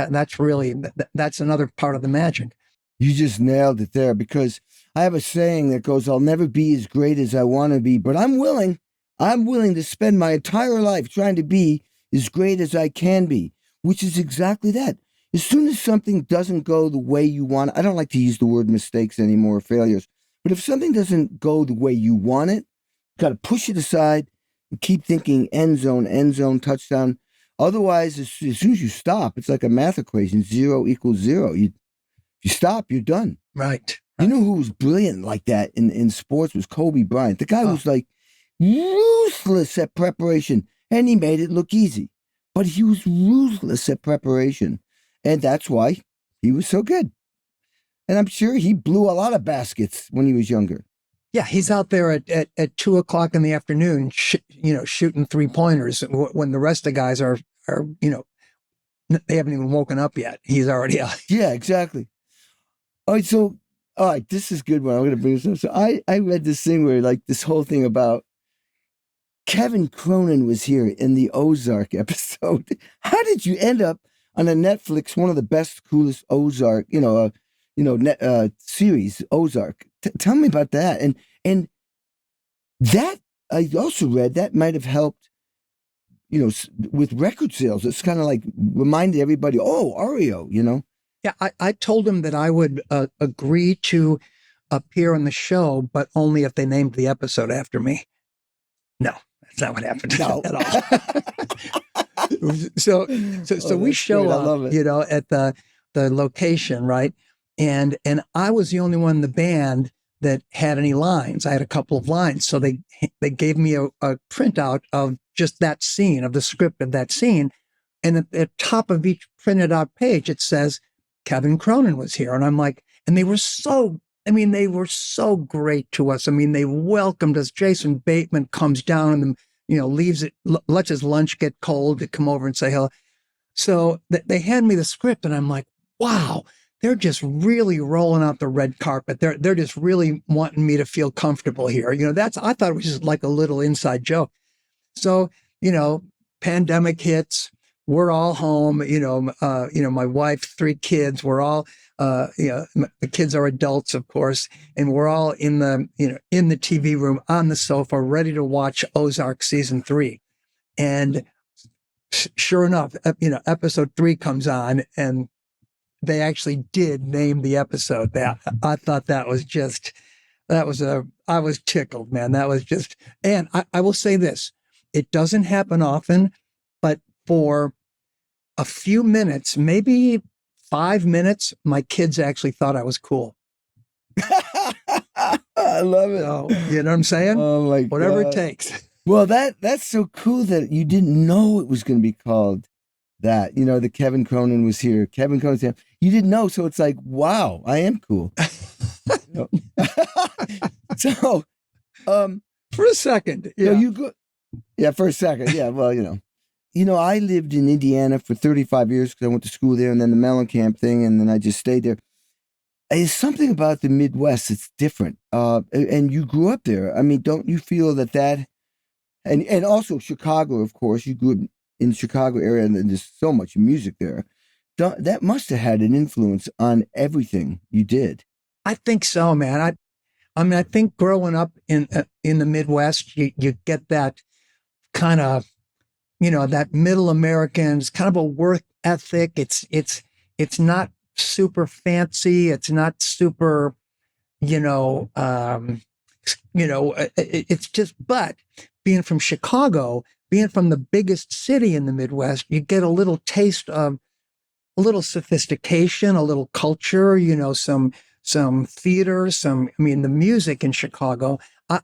Speaker 1: that's another part of the magic.
Speaker 2: You just nailed it there, because I have a saying that goes, I'll never be as great as I want to be, but I'm willing to spend my entire life trying to be as great as I can be, which is exactly that. As soon as something doesn't go the way you want, I don't like to use the word mistakes anymore, failures, but if something doesn't go the way you want it, you got to push it aside and keep thinking end zone, touchdown. Otherwise, as soon as you stop, it's like a math equation, 0 equals 0. You stop, you're done.
Speaker 1: Right.
Speaker 2: You know who was brilliant like that in sports was Kobe Bryant. The guy was like ruthless at preparation, and he made it look easy. But he was ruthless at preparation, and that's why he was so good. And I'm sure he blew a lot of baskets when he was younger.
Speaker 1: Yeah, he's out there at 2:00 in the afternoon, shooting 3-pointers when the rest of the guys are they haven't even woken up yet. He's already out.
Speaker 2: Yeah, exactly. All right, this is a good one. I'm going to bring this up. So I read this thing where, like, this whole thing about Kevin Cronin was here in the Ozark episode. How did you end up on a Netflix, one of the best, coolest Ozark, series, Ozark? Tell me about that. And that, I also read, that might have helped, with record sales. It's kind of like reminded everybody, REO,
Speaker 1: Yeah, I told him that I would agree to appear on the show, but only if they named the episode after me. No, that's not what happened at all. So we show up, at the location, right? And I was the only one in the band that had any lines. I had a couple of lines, so they gave me a printout of just that scene, of the script of that scene, and at the top of each printed out page it says Kevin Cronin was here. And I'm like, and they were so great to us. I mean, they welcomed us. Jason Bateman comes down and, leaves it, lets his lunch get cold to come over and say hello. So they hand me the script, and I'm like, wow, they're just really rolling out the red carpet. They're just really wanting me to feel comfortable here. I thought it was just like a little inside joke. So, pandemic hits. We're all home, my wife, 3 kids, we're all, the kids are adults, of course, and we're all in the TV room on the sofa, ready to watch Ozark season 3. And sure enough, episode 3 comes on, and they actually did name the episode that. I thought that was just, I was tickled, man. That was just, and I will say this, it doesn't happen often, but for a few minutes, maybe 5 minutes, my kids actually thought I was cool.
Speaker 2: I love it.
Speaker 1: So, you know what I'm saying?
Speaker 2: Oh my God.
Speaker 1: Whatever it takes.
Speaker 2: Well, that's so cool that you didn't know it was going to be called that. The Kevin Cronin was here. Kevin Cronin's here. You didn't know, so it's like, wow, I am cool. So,
Speaker 1: for a second, yeah.
Speaker 2: For a second, yeah. Well, I lived in Indiana for 35 years because I went to school there, and then the Mellencamp thing, and then I just stayed there. There's something about the Midwest that's different. And you grew up there. I mean, don't you feel that and also Chicago, of course, you grew up in the Chicago area, and there's so much music there. That must have had an influence on everything you did.
Speaker 1: I think so, man. I mean, I think growing up in the Midwest, you get that kind of, that middle American. It's kind of a work ethic. It's not super fancy. It's not super, you know, um, it's just. But being from Chicago, being from the biggest city in the Midwest, you get a little taste of a little sophistication, a little culture, some theater, I mean, the music in Chicago.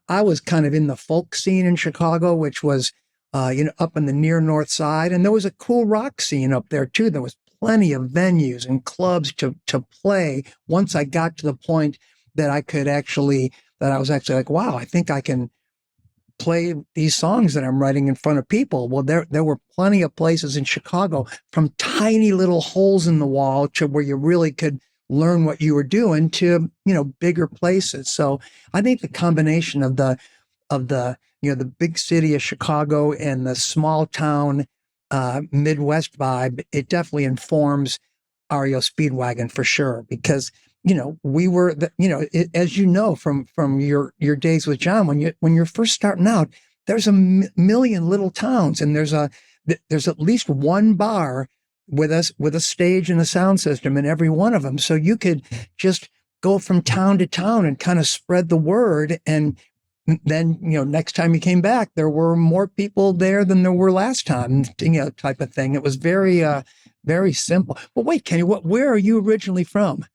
Speaker 1: I was kind of in the folk scene in Chicago, which was, up in the near north side. And there was a cool rock scene up there too. There was plenty of venues and clubs to play once I got to the point that I was actually like, wow, I think I can play these songs that I'm writing in front of people. Well, there were plenty of places in Chicago, from tiny little holes in the wall to where you really could learn what you were doing to, bigger places. So I think the combination of the big city of Chicago and the small town Midwest vibe, it definitely informs REO Speedwagon for sure, because we were as from your days with John, when you're first starting out, there's a million little towns, and there's at least one bar with a stage and a sound system in every one of them, so you could just go from town to town and kind of spread the word. And then next time you came back, there were more people there than there were last time, type of thing. It was very simple. But wait, Kenny, where are you originally from?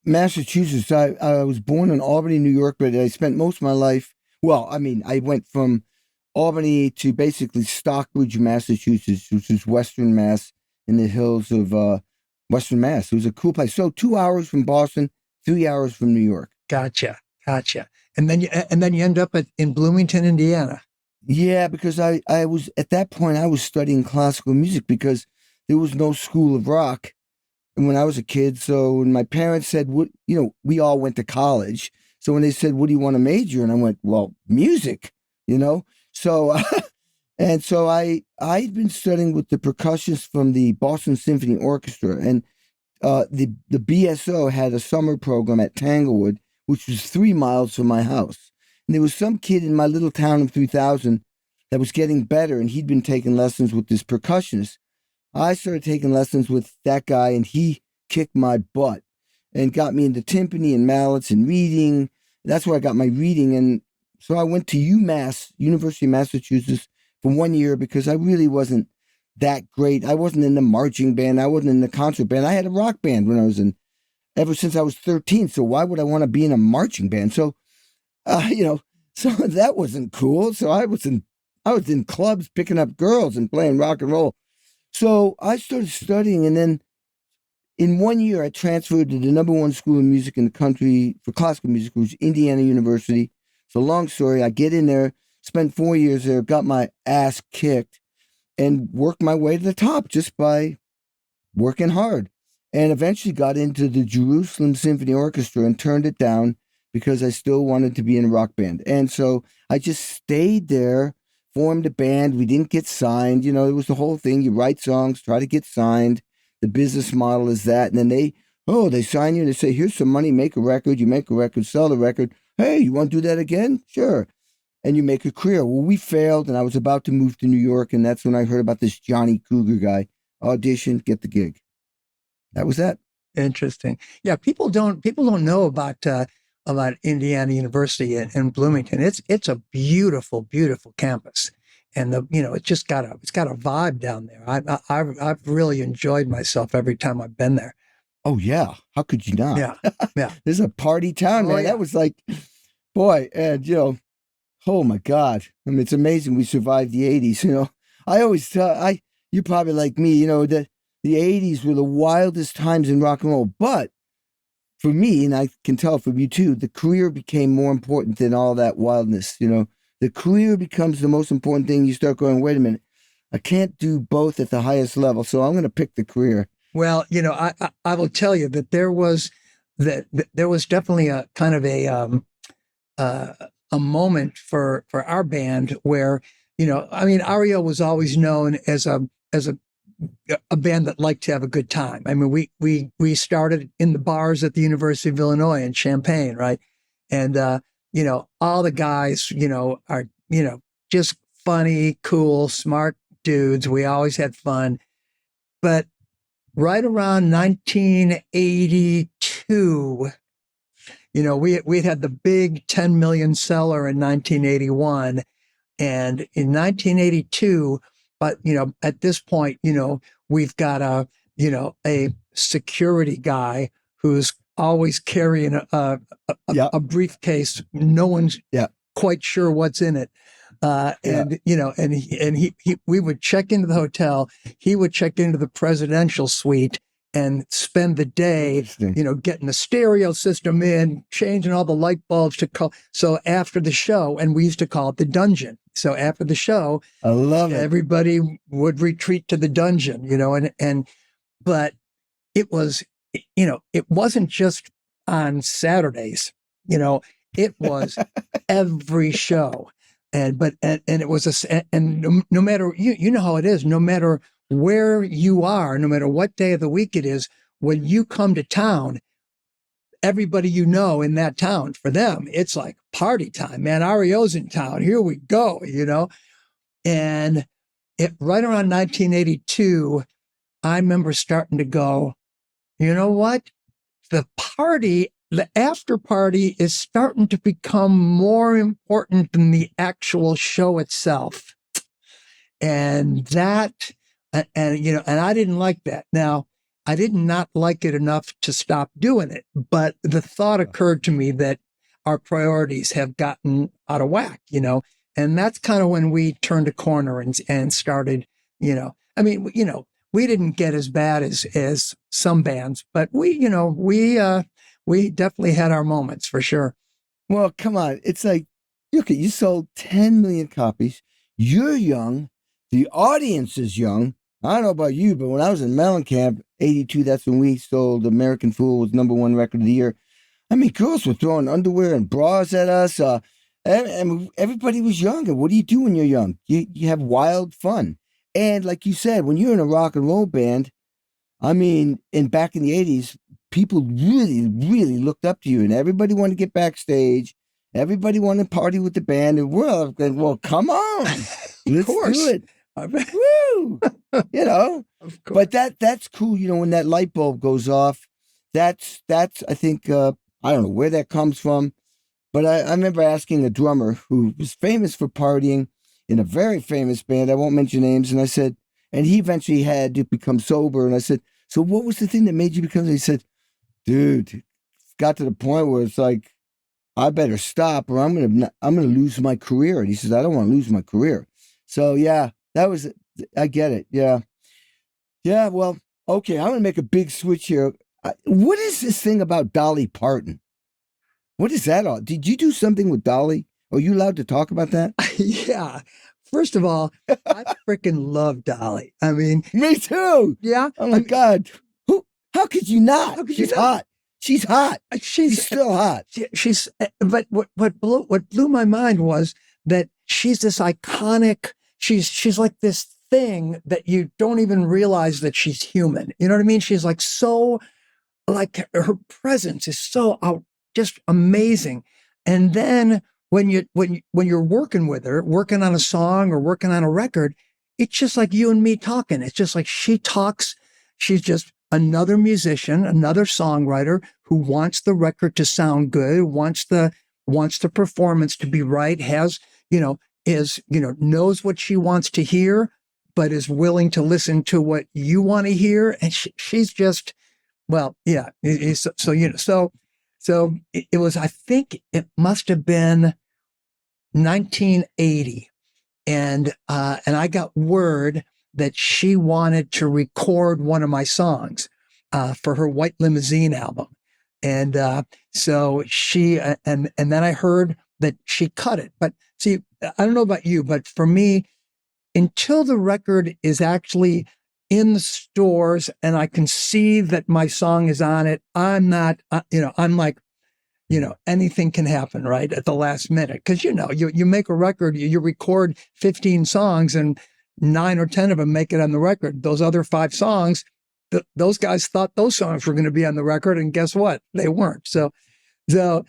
Speaker 2: Massachusetts. I was born in Albany, New York, but I spent most of my life. Well, I mean, I went from Albany to basically Stockbridge, Massachusetts, which is Western Mass, in the hills of Western Mass. It was a cool place. So 2 hours from Boston, 3 hours from New York.
Speaker 1: Gotcha. And then you end up in Bloomington, Indiana.
Speaker 2: Yeah, because I was at that point I was studying classical music because there was no school of rock when I was a kid. So when my parents said, "What?" We all went to college. So when they said, "What do you want to major?" and I went, "Well, music," So and so I'd been studying with the percussionists from the Boston Symphony Orchestra, and the BSO had a summer program at Tanglewood, which was 3 miles from my house. And there was some kid in my little town of 3,000 that was getting better, and he'd been taking lessons with this percussionist. I started taking lessons with that guy, and he kicked my butt and got me into timpani and mallets and reading. That's where I got my reading. And so I went to UMass, University of Massachusetts, for 1 year because I really wasn't that great. I wasn't in the marching band. I wasn't in the concert band. I had a rock band ever since I was 13. So why would I want to be in a marching band? So, so that wasn't cool. So I was in clubs picking up girls and playing rock and roll. So I started studying, and then in 1 year, I transferred to the #1 school of music in the country for classical music, which was Indiana University. So long story, I get in there, spent 4 years there, got my ass kicked, and worked my way to the top just by working hard. And eventually got into the Jerusalem Symphony Orchestra and turned it down because I still wanted to be in a rock band. And so I just stayed there, formed a band. We didn't get signed. It was the whole thing. You write songs, try to get signed. The business model is that. And then they sign you and they say, here's some money, make a record. You make a record, sell the record. Hey, you want to do that again? Sure. And you make a career. Well, we failed, and I was about to move to New York, and that's when I heard about this Johnny Cougar guy. Audition, get the gig. That was that.
Speaker 1: Interesting. Yeah, people don't know about Indiana University in Bloomington. It's a beautiful, beautiful campus, and it's got a vibe down there. I've really enjoyed myself every time I've been there.
Speaker 2: Oh yeah, how could you not?
Speaker 1: Yeah.
Speaker 2: This is a party town, man.
Speaker 1: Yeah.
Speaker 2: That was like, boy, and oh my God. I mean, it's amazing we survived the 80s. I always tell you're probably like me. That the 80s were the wildest times in rock and roll. But for me, and I can tell from you too, the career became more important than all that wildness. The career becomes the most important thing. You start going, wait a minute, I can't do both at the highest level, so I'm going to pick the career.
Speaker 1: Well, I will tell you that there was that there was definitely a kind of a moment for our band where, I mean, REO was always known as a band that liked to have a good time. I mean, we started in the bars at the University of Illinois in Champaign, right? And all the guys, are just funny, cool, smart dudes. We always had fun. But right around 1982, we had the big 10 million seller in 1981. And in 1982, but, at this point, we've got a security guy who's always carrying a briefcase. No one's quite sure what's in it. And we would check into the hotel. He would check into the presidential suite and spend the day, getting the stereo system in, changing all the light bulbs to call. So after the show, and we used to call it the dungeon. So after the show,
Speaker 2: I love it.
Speaker 1: Everybody would retreat to the dungeon, but it was, it wasn't just on Saturdays, it was every show. And it was no matter, you know how it is, no matter where you are, no matter what day of the week it is, when you come to town, everybody in that town, for them, it's like party time, man. REO's in town. Here we go, And right around 1982, I remember starting to go, you know what? The after party is starting to become more important than the actual show itself. And and I didn't like that. Now, I did not like it enough to stop doing it, but the thought occurred to me that our priorities have gotten out of whack, and that's kind of when we turned a corner and started, I mean, we didn't get as bad as some bands, but we definitely had our moments for sure.
Speaker 2: Well, come on. It's like, look, you sold 10 million copies. You're young. The audience is young. I don't know about you, but when I was in Mellencamp, 82, that's when we sold American Fool, was #1 record of the year. I mean, girls were throwing underwear and bras at us. And everybody was young. And what do you do when you're young? You have wild fun. And like you said, when you're in a rock and roll band, I mean, back in the 80s, people really, really looked up to you. And everybody wanted to get backstage. Everybody wanted to party with the band. And we're like, well, come on. Let's do it. Woo! But that's cool. When that light bulb goes off, that's I think, I don't know where that comes from, but I remember asking a drummer who was famous for partying in a very famous band. I won't mention names. And I said, and he eventually had to become sober. And I said, so what was the thing that made you become? He said, dude, it got to the point where it's like, I better stop or I'm gonna lose my career. And he says, I don't want to lose my career. So yeah. I get it. Yeah. Yeah. Well, okay. I'm going to make a big switch here. What is this thing about Dolly Parton? What is that all? Did you do something with Dolly? Are you allowed to talk about that?
Speaker 1: Yeah. First of all, I freaking love Dolly. I mean,
Speaker 2: me too.
Speaker 1: Yeah.
Speaker 2: Oh my God. How could you not? She's hot. She's hot. She's still hot.
Speaker 1: But what blew my mind was that she's this iconic. She's like this thing that you don't even realize that she's human. You know what I mean? She's like like her presence is so just amazing. And then when you're working with her, working on a song or working on a record, it's just like you and me talking. It's just like she talks. She's just another musician, another songwriter who wants the record to sound good, wants the performance to be right, knows what she wants to hear, but is willing to listen to what you want to hear. And she's just, well, yeah. So it was, I think it must have been 1980. And I got word that she wanted to record one of my songs for her White Limousine album. And so she, and then I heard that she cut it. But see, I don't know about you, but for me, until the record is actually in the stores and I can see that my song is on it, I'm not, I'm like, anything can happen, right? At the last minute. Because, you make a record, you record 15 songs and 9 or 10 of them make it on the record. Those other 5 songs, those guys thought those songs were going to be on the record. And guess what? They weren't. But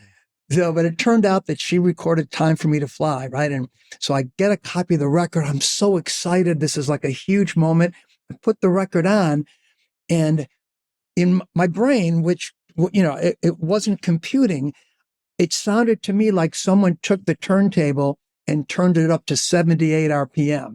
Speaker 1: it turned out that she recorded Time for Me to Fly, right? And so I get a copy of the record. I'm so excited. This is like a huge moment. I put the record on, and in my brain, which, it wasn't computing, it sounded to me like someone took the turntable and turned it up to 78 RPM.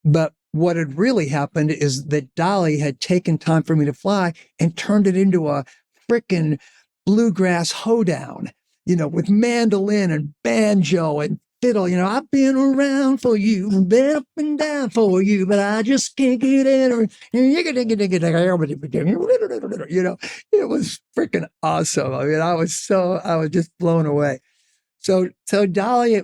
Speaker 1: But what had really happened is that Dolly had taken Time for Me to Fly and turned it into a frickin' bluegrass hoedown, with mandolin and banjo and fiddle. I've been around for you, been up and down for you, but I just can't get in. It was freaking awesome. I mean, I was just blown away. So Dolly,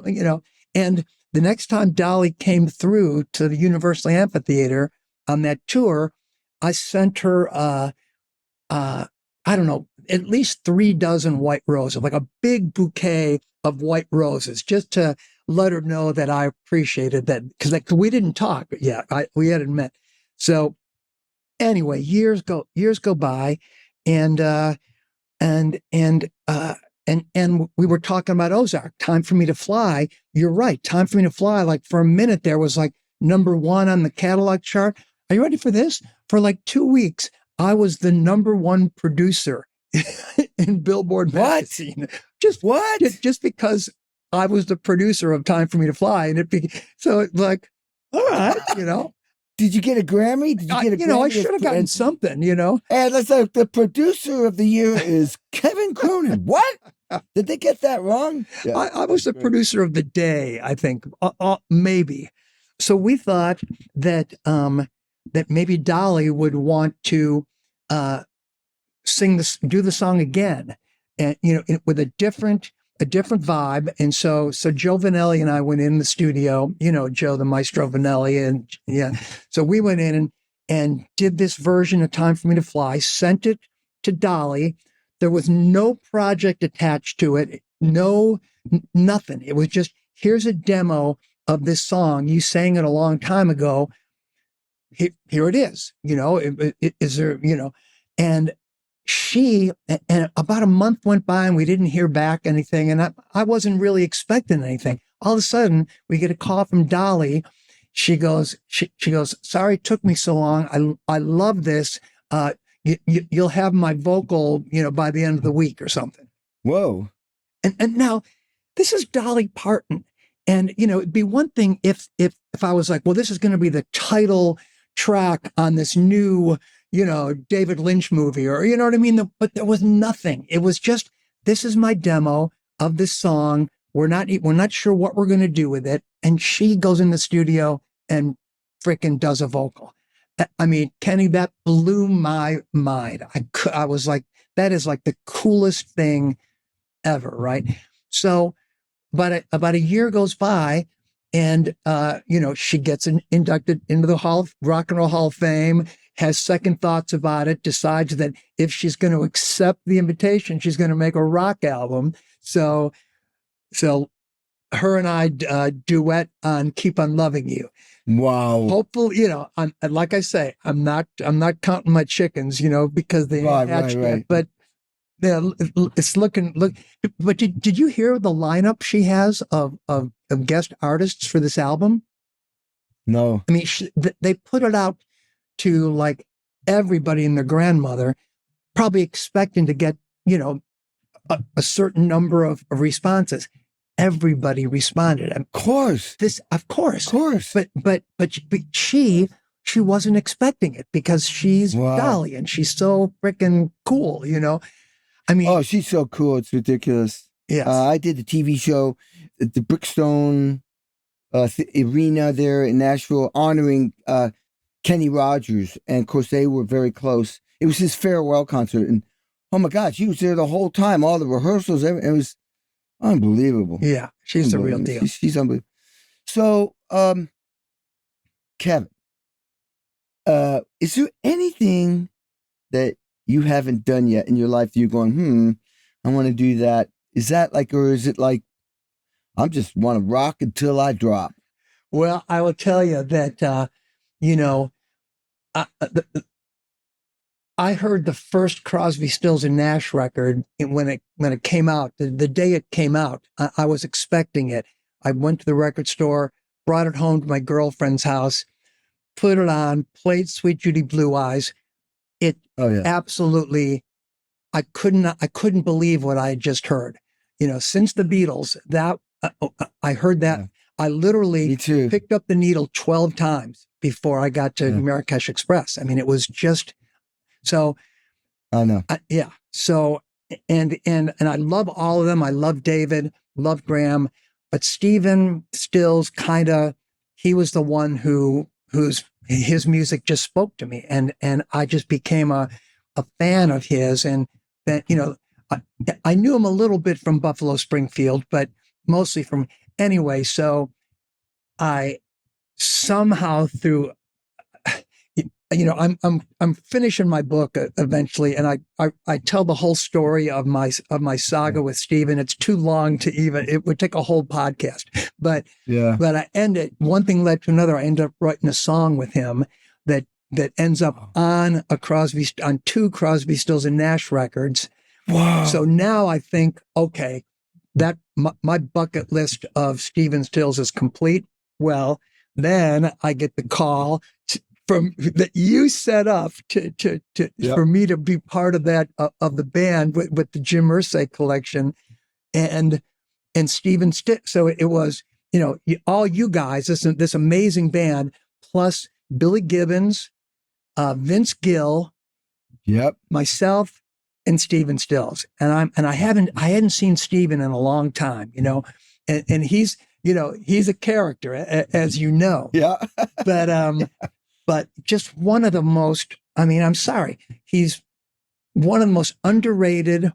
Speaker 1: and the next time Dolly came through to the Universal Amphitheater on that tour, I sent her, I don't know, at least 3 dozen white roses, like a big bouquet of white roses, just to let her know that I appreciated that, because we didn't talk yet. We hadn't met. So anyway, years go by, and we were talking about Ozark, Time for Me to Fly. You're right. Time for Me to Fly. Like for a minute there was like #1 on the catalog chart. Are you ready for this? For like 2 weeks, I was the #1 producer in Billboard magazine. Just what? Just because I was the producer of Time for Me to Fly, and so it's like, all right,
Speaker 2: Did you get a Grammy? Did you get a Grammy?
Speaker 1: I should have gotten something,
Speaker 2: And that's like the producer of the year is Kevin Cronin. What? Did they get that wrong?
Speaker 1: Yeah. I was the producer of the day, I think, maybe. So we thought that that maybe Dolly would want to do the song again, and with a different vibe. And so Joe Vanelli and I went in the studio, Joe the Maestro Vanelli, and so we went in and did this version of Time for Me to Fly, sent it to Dolly. There was no project attached to it, nothing. It was just, here's a demo of this song. You sang it a long time ago. Here it is. Is there, and about a month went by and we didn't hear back anything. And I wasn't really expecting anything. All of a sudden we get a call from Dolly. She goes, sorry it took me so long. I love this. You'll have my vocal, by the end of the week or something.
Speaker 2: Whoa.
Speaker 1: And now this is Dolly Parton. And, it'd be one thing if I was like, well, this is going to be the title track on this new, David Lynch movie, or, you know what I mean? But there was nothing. It was just, this is my demo of this song. We're not sure what we're going to do with it. And she goes in the studio and freaking does a vocal. I mean, Kenny, that blew my mind. I was like, that is like the coolest thing ever. Right. So, but about a year goes by, and, she gets inducted into the Rock and Roll Hall of Fame, has second thoughts about it, decides that if she's going to accept the invitation, she's going to make a rock album. So her and I duet on Keep on Loving You.
Speaker 2: Wow.
Speaker 1: Hopefully, like I say, I'm not counting my chickens, because they hatched yet, but it's looking. But did you hear the lineup she has of guest artists for this album?
Speaker 2: No.
Speaker 1: I mean, they put it out to like everybody and their grandmother, probably expecting to get, a certain number of responses. Everybody responded.
Speaker 2: Of course.
Speaker 1: Of course. But she wasn't expecting it, because she's Dolly and she's so freaking cool, I mean,
Speaker 2: oh, she's so cool. It's ridiculous.
Speaker 1: Yes.
Speaker 2: I did the TV show at the Brickstone Arena there in Nashville, honoring Kenny Rogers. And of course, they were very close. It was his farewell concert. And oh my God, she was there the whole time, all the rehearsals. It was unbelievable.
Speaker 1: Yeah, she's the real deal.
Speaker 2: She's unbelievable. So, Kevin, is there anything that you haven't done yet in your life that you're going, I want to do that? Is that like, or is it like, I just want to rock until I drop?
Speaker 1: Well, I will tell you that, you know, I, I heard the first Crosby, Stills and Nash record when it came out. The day it came out, I was expecting it. I went to the record store, brought it home to my girlfriend's house, put it on, played Sweet Judy Blue Eyes. It absolutely, I couldn't believe what I had just heard. Since the Beatles, that I heard that. Yeah. I literally picked up the needle 12 times before I got to Marrakesh Express. I mean, it was just so.
Speaker 2: I know.
Speaker 1: So, and I love all of them. I love David, love Graham, but Stephen Stills he was the one whose his music just spoke to me, and I just became a fan of his. And that, I knew him a little bit from Buffalo Springfield, but mostly from anyway. So I somehow through, I'm finishing my book eventually, and I tell the whole story of my saga with Stephen. It's too long to even, it would take a whole podcast, but I end it. One thing led to another. I ended up writing a song with him that ends up on two Crosby, Stills and Nash records.
Speaker 2: Wow.
Speaker 1: So now I think, okay, that my bucket list of Stephen Stills is complete. Well, then I get the call from that you set up for me to be part of that of the band with the Jim Irsay collection, and Stephen Stills. So it was all you guys, this amazing band, plus Billy Gibbons, Vince Gill, myself, and Stephen Stills. And I hadn't seen Stephen in a long time, and he's a character, as you know.
Speaker 2: Yeah.
Speaker 1: But just one of the most, I'm sorry, he's one of the most underrated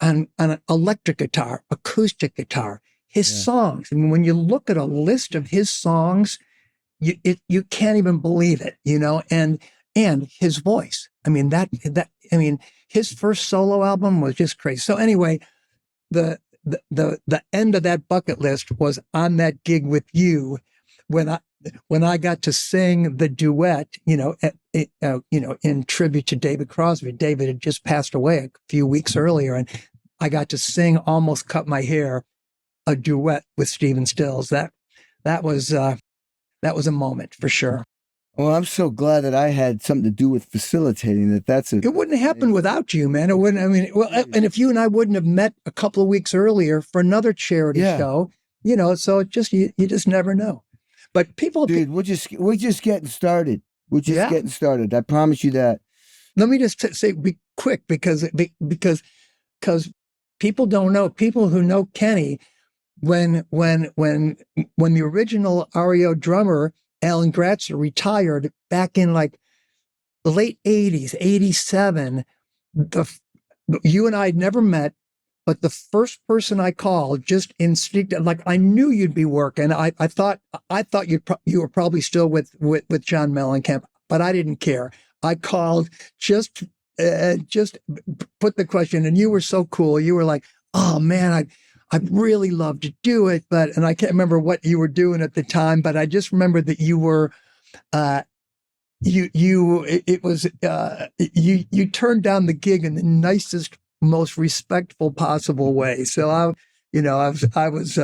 Speaker 1: on an electric guitar, acoustic guitar. His songs, when you look at a list of his songs, you can't even believe it, and his voice. His first solo album was just crazy. So anyway, the end of that bucket list was on that gig with you when I got to sing the duet, in tribute to David Crosby. David had just passed away a few weeks earlier, and I got to sing "Almost Cut My Hair," a duet with Stephen Stills. That was a moment for sure.
Speaker 2: Well, I'm so glad that I had something to do with facilitating that.
Speaker 1: It wouldn't happen without you, man. It wouldn't. And if you and I wouldn't have met a couple of weeks earlier for another charity show, so it just you just never know. But people,
Speaker 2: dude, we're just getting started. We're just getting started. I promise you that.
Speaker 1: Let me just say, be quick, because people don't know. People who know Kenny, when the original REO drummer Alan Gratzer retired back in like the late '80s, '87, you and I had never met. But the first person I called, just instinctively, like I knew you'd be working. I thought you were probably still with John Mellencamp, but I didn't care. I called just put the question, and you were so cool. You were like, "Oh man, I'd really love to do it," and I can't remember what you were doing at the time, but I just remember that you were. You turned down the gig in the nicest, most respectful possible way. So I was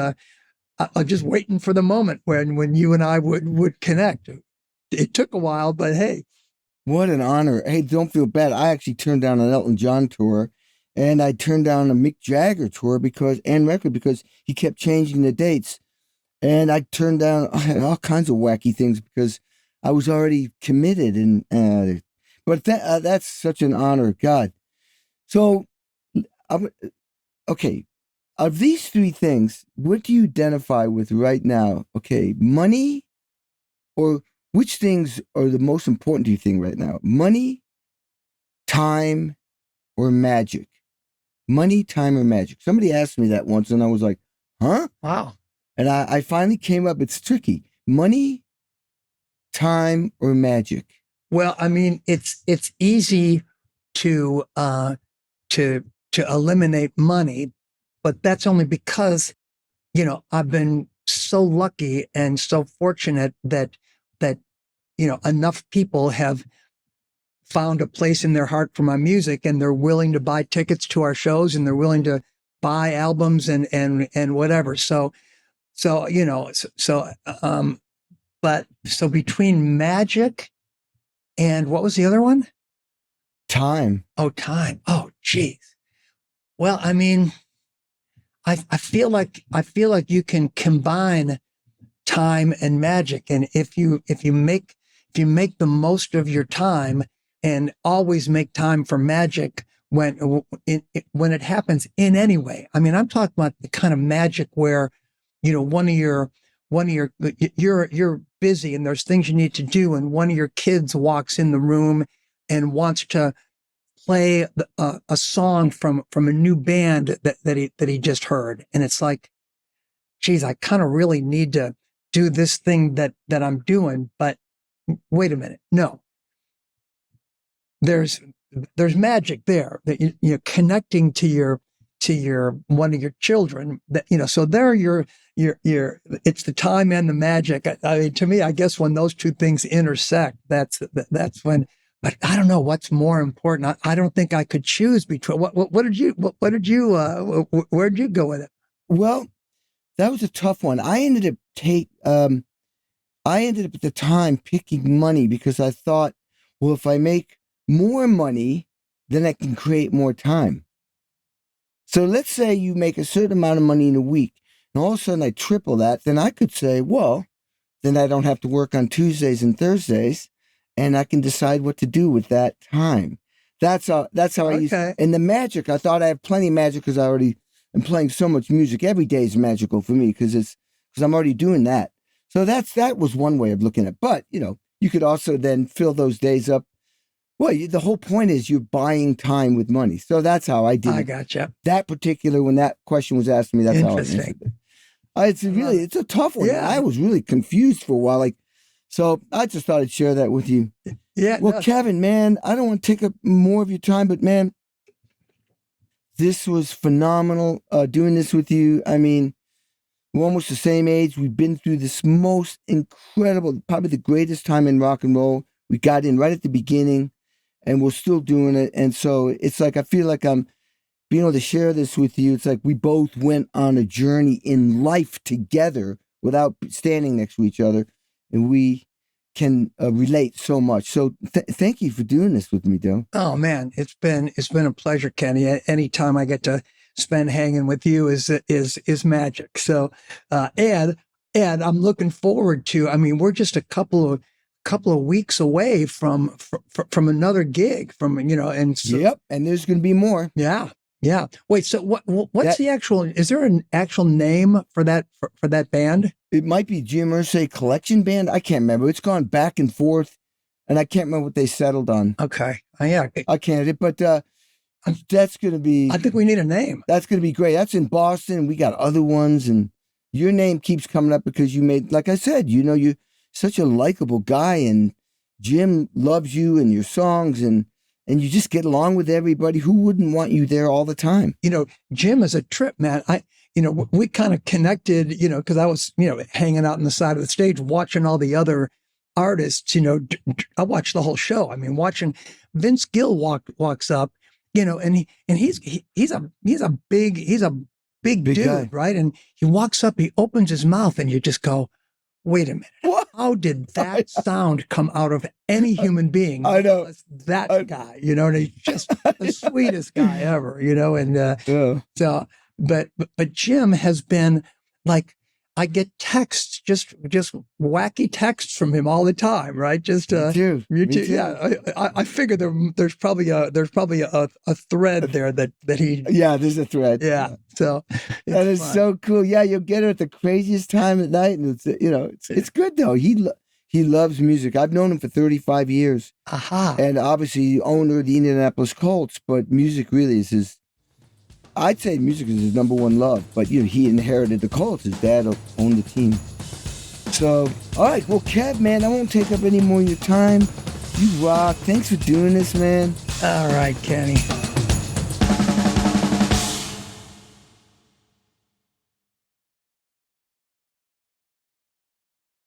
Speaker 1: just waiting for the moment when you and I would connect. It took a while, but hey.
Speaker 2: What an honor. Hey, don't feel bad. I actually turned down an Elton John tour, and I turned down a Mick Jagger tour because he kept changing the dates. And I turned down all kinds of wacky things because I was already committed. But that's such an honor. God. So, okay, of these three things, what do you identify with right now? Okay, money, or which things are the most important to you think right now? Money, time, or magic? Money, time, or magic? Somebody asked me that once, and I was like, huh?
Speaker 1: Wow.
Speaker 2: And I finally came up, it's tricky. Money, time or magic?
Speaker 1: Well, I mean, it's easy to to eliminate money, but that's only because, I've been so lucky and so fortunate that enough people have found a place in their heart for my music, and they're willing to buy tickets to our shows, and they're willing to buy albums and whatever. But so between magic and what was the other one?
Speaker 2: Time.
Speaker 1: Oh, time. Oh, geez. Well, I mean, I feel like you can combine time and magic, and if you make the most of your time and always make time for magic when it happens in any way. I mean, I'm talking about the kind of magic where, you're busy and there's things you need to do, and one of your kids walks in the room and wants to play a song from a new band that he just heard, and it's like, geez, I kind of really need to do this thing that I'm doing, but wait a minute, no. There's magic there that you're connecting to your one of your children, that so there your it's the time and the magic. I mean, to me, I guess when those two things intersect, that's when. But I don't know what's more important. I don't think I could choose between. Where'd you go with it?
Speaker 2: Well, that was a tough one. I ended up at the time picking money because I thought, well, if I make more money, then I can create more time. So let's say you make a certain amount of money in a week, and all of a sudden I triple that, then I could say, well, then I don't have to work on Tuesdays and Thursdays, and I can decide what to do with that time. That's how I use it. And the magic, I thought I have plenty of magic because I already am playing so much music. Every day is magical for me because I'm already doing that. So that was one way of looking at it. But, you could also then fill those days up. Well, the whole point is you're buying time with money. So that's how I did it.
Speaker 1: I gotcha.
Speaker 2: That particular, when that question was asked to me, that's how I answered it. It's a tough one. Yeah. I was really confused for a while. So I just thought I'd share that with you.
Speaker 1: Yeah.
Speaker 2: Well, Kevin, man, I don't want to take up more of your time, but man, this was phenomenal doing this with you. I mean, we're almost the same age. We've been through this most incredible, probably the greatest time in rock and roll. We got in right at the beginning, and we're still doing it. And so it's like, I feel like I'm being able to share this with you. It's like we both went on a journey in life together without standing next to each other. And we can relate so much. So thank you for doing this with me, Joe.
Speaker 1: Oh man, it's been a pleasure, Kenny. Anytime I get to spend hanging with you is magic. So, and I'm looking forward to. I mean, we're just a couple of weeks away from another gig. And so,
Speaker 2: yep. And there's going to be more.
Speaker 1: Yeah. Yeah. Wait. So what's the actual? Is there an actual name for that for that band?
Speaker 2: It might be Jim Peterik Collection Band. I can't remember. It's gone back and forth, and I can't remember what they settled on.
Speaker 1: Okay. Yeah.
Speaker 2: I can't. But that's going to be.
Speaker 1: I think we need a name.
Speaker 2: That's going to be great. That's in Boston. We got other ones, and your name keeps coming up because you made, like I said, you're such a likable guy, and Jim loves you and your songs, and you just get along with everybody. Who wouldn't want you there all the time?
Speaker 1: Jim is a trip, man. We kind of connected, because I was, hanging out on the side of the stage, watching all the other artists, I watched the whole show. I mean, watching Vince Gill walks up, and he's a big dude,
Speaker 2: guy.
Speaker 1: right? And he walks up, he opens his mouth, and you just go, wait a minute.
Speaker 2: What?
Speaker 1: How did that sound come out of any human being?
Speaker 2: I know.
Speaker 1: That guy, and he's just the sweetest guy ever, and
Speaker 2: Yeah.
Speaker 1: so, but Jim has been like, I get texts, just wacky texts from him all the time, right? Just
Speaker 2: Me too.
Speaker 1: yeah. I figure there's probably a thread there that he.
Speaker 2: Yeah, there's a thread.
Speaker 1: Yeah, so
Speaker 2: that is fun. So cool. Yeah, you'll get her at the craziest time at night, and it's good though. He loves music. I've known him for 35 years.
Speaker 1: Aha.
Speaker 2: And obviously owner of the Indianapolis Colts, but music really is his. I'd say music is his number one love, but he inherited the Colts. His dad owned the team. So, all right. Well, Kev, man, I won't take up any more of your time. You rock. Thanks for doing this, man.
Speaker 1: All right, Kenny.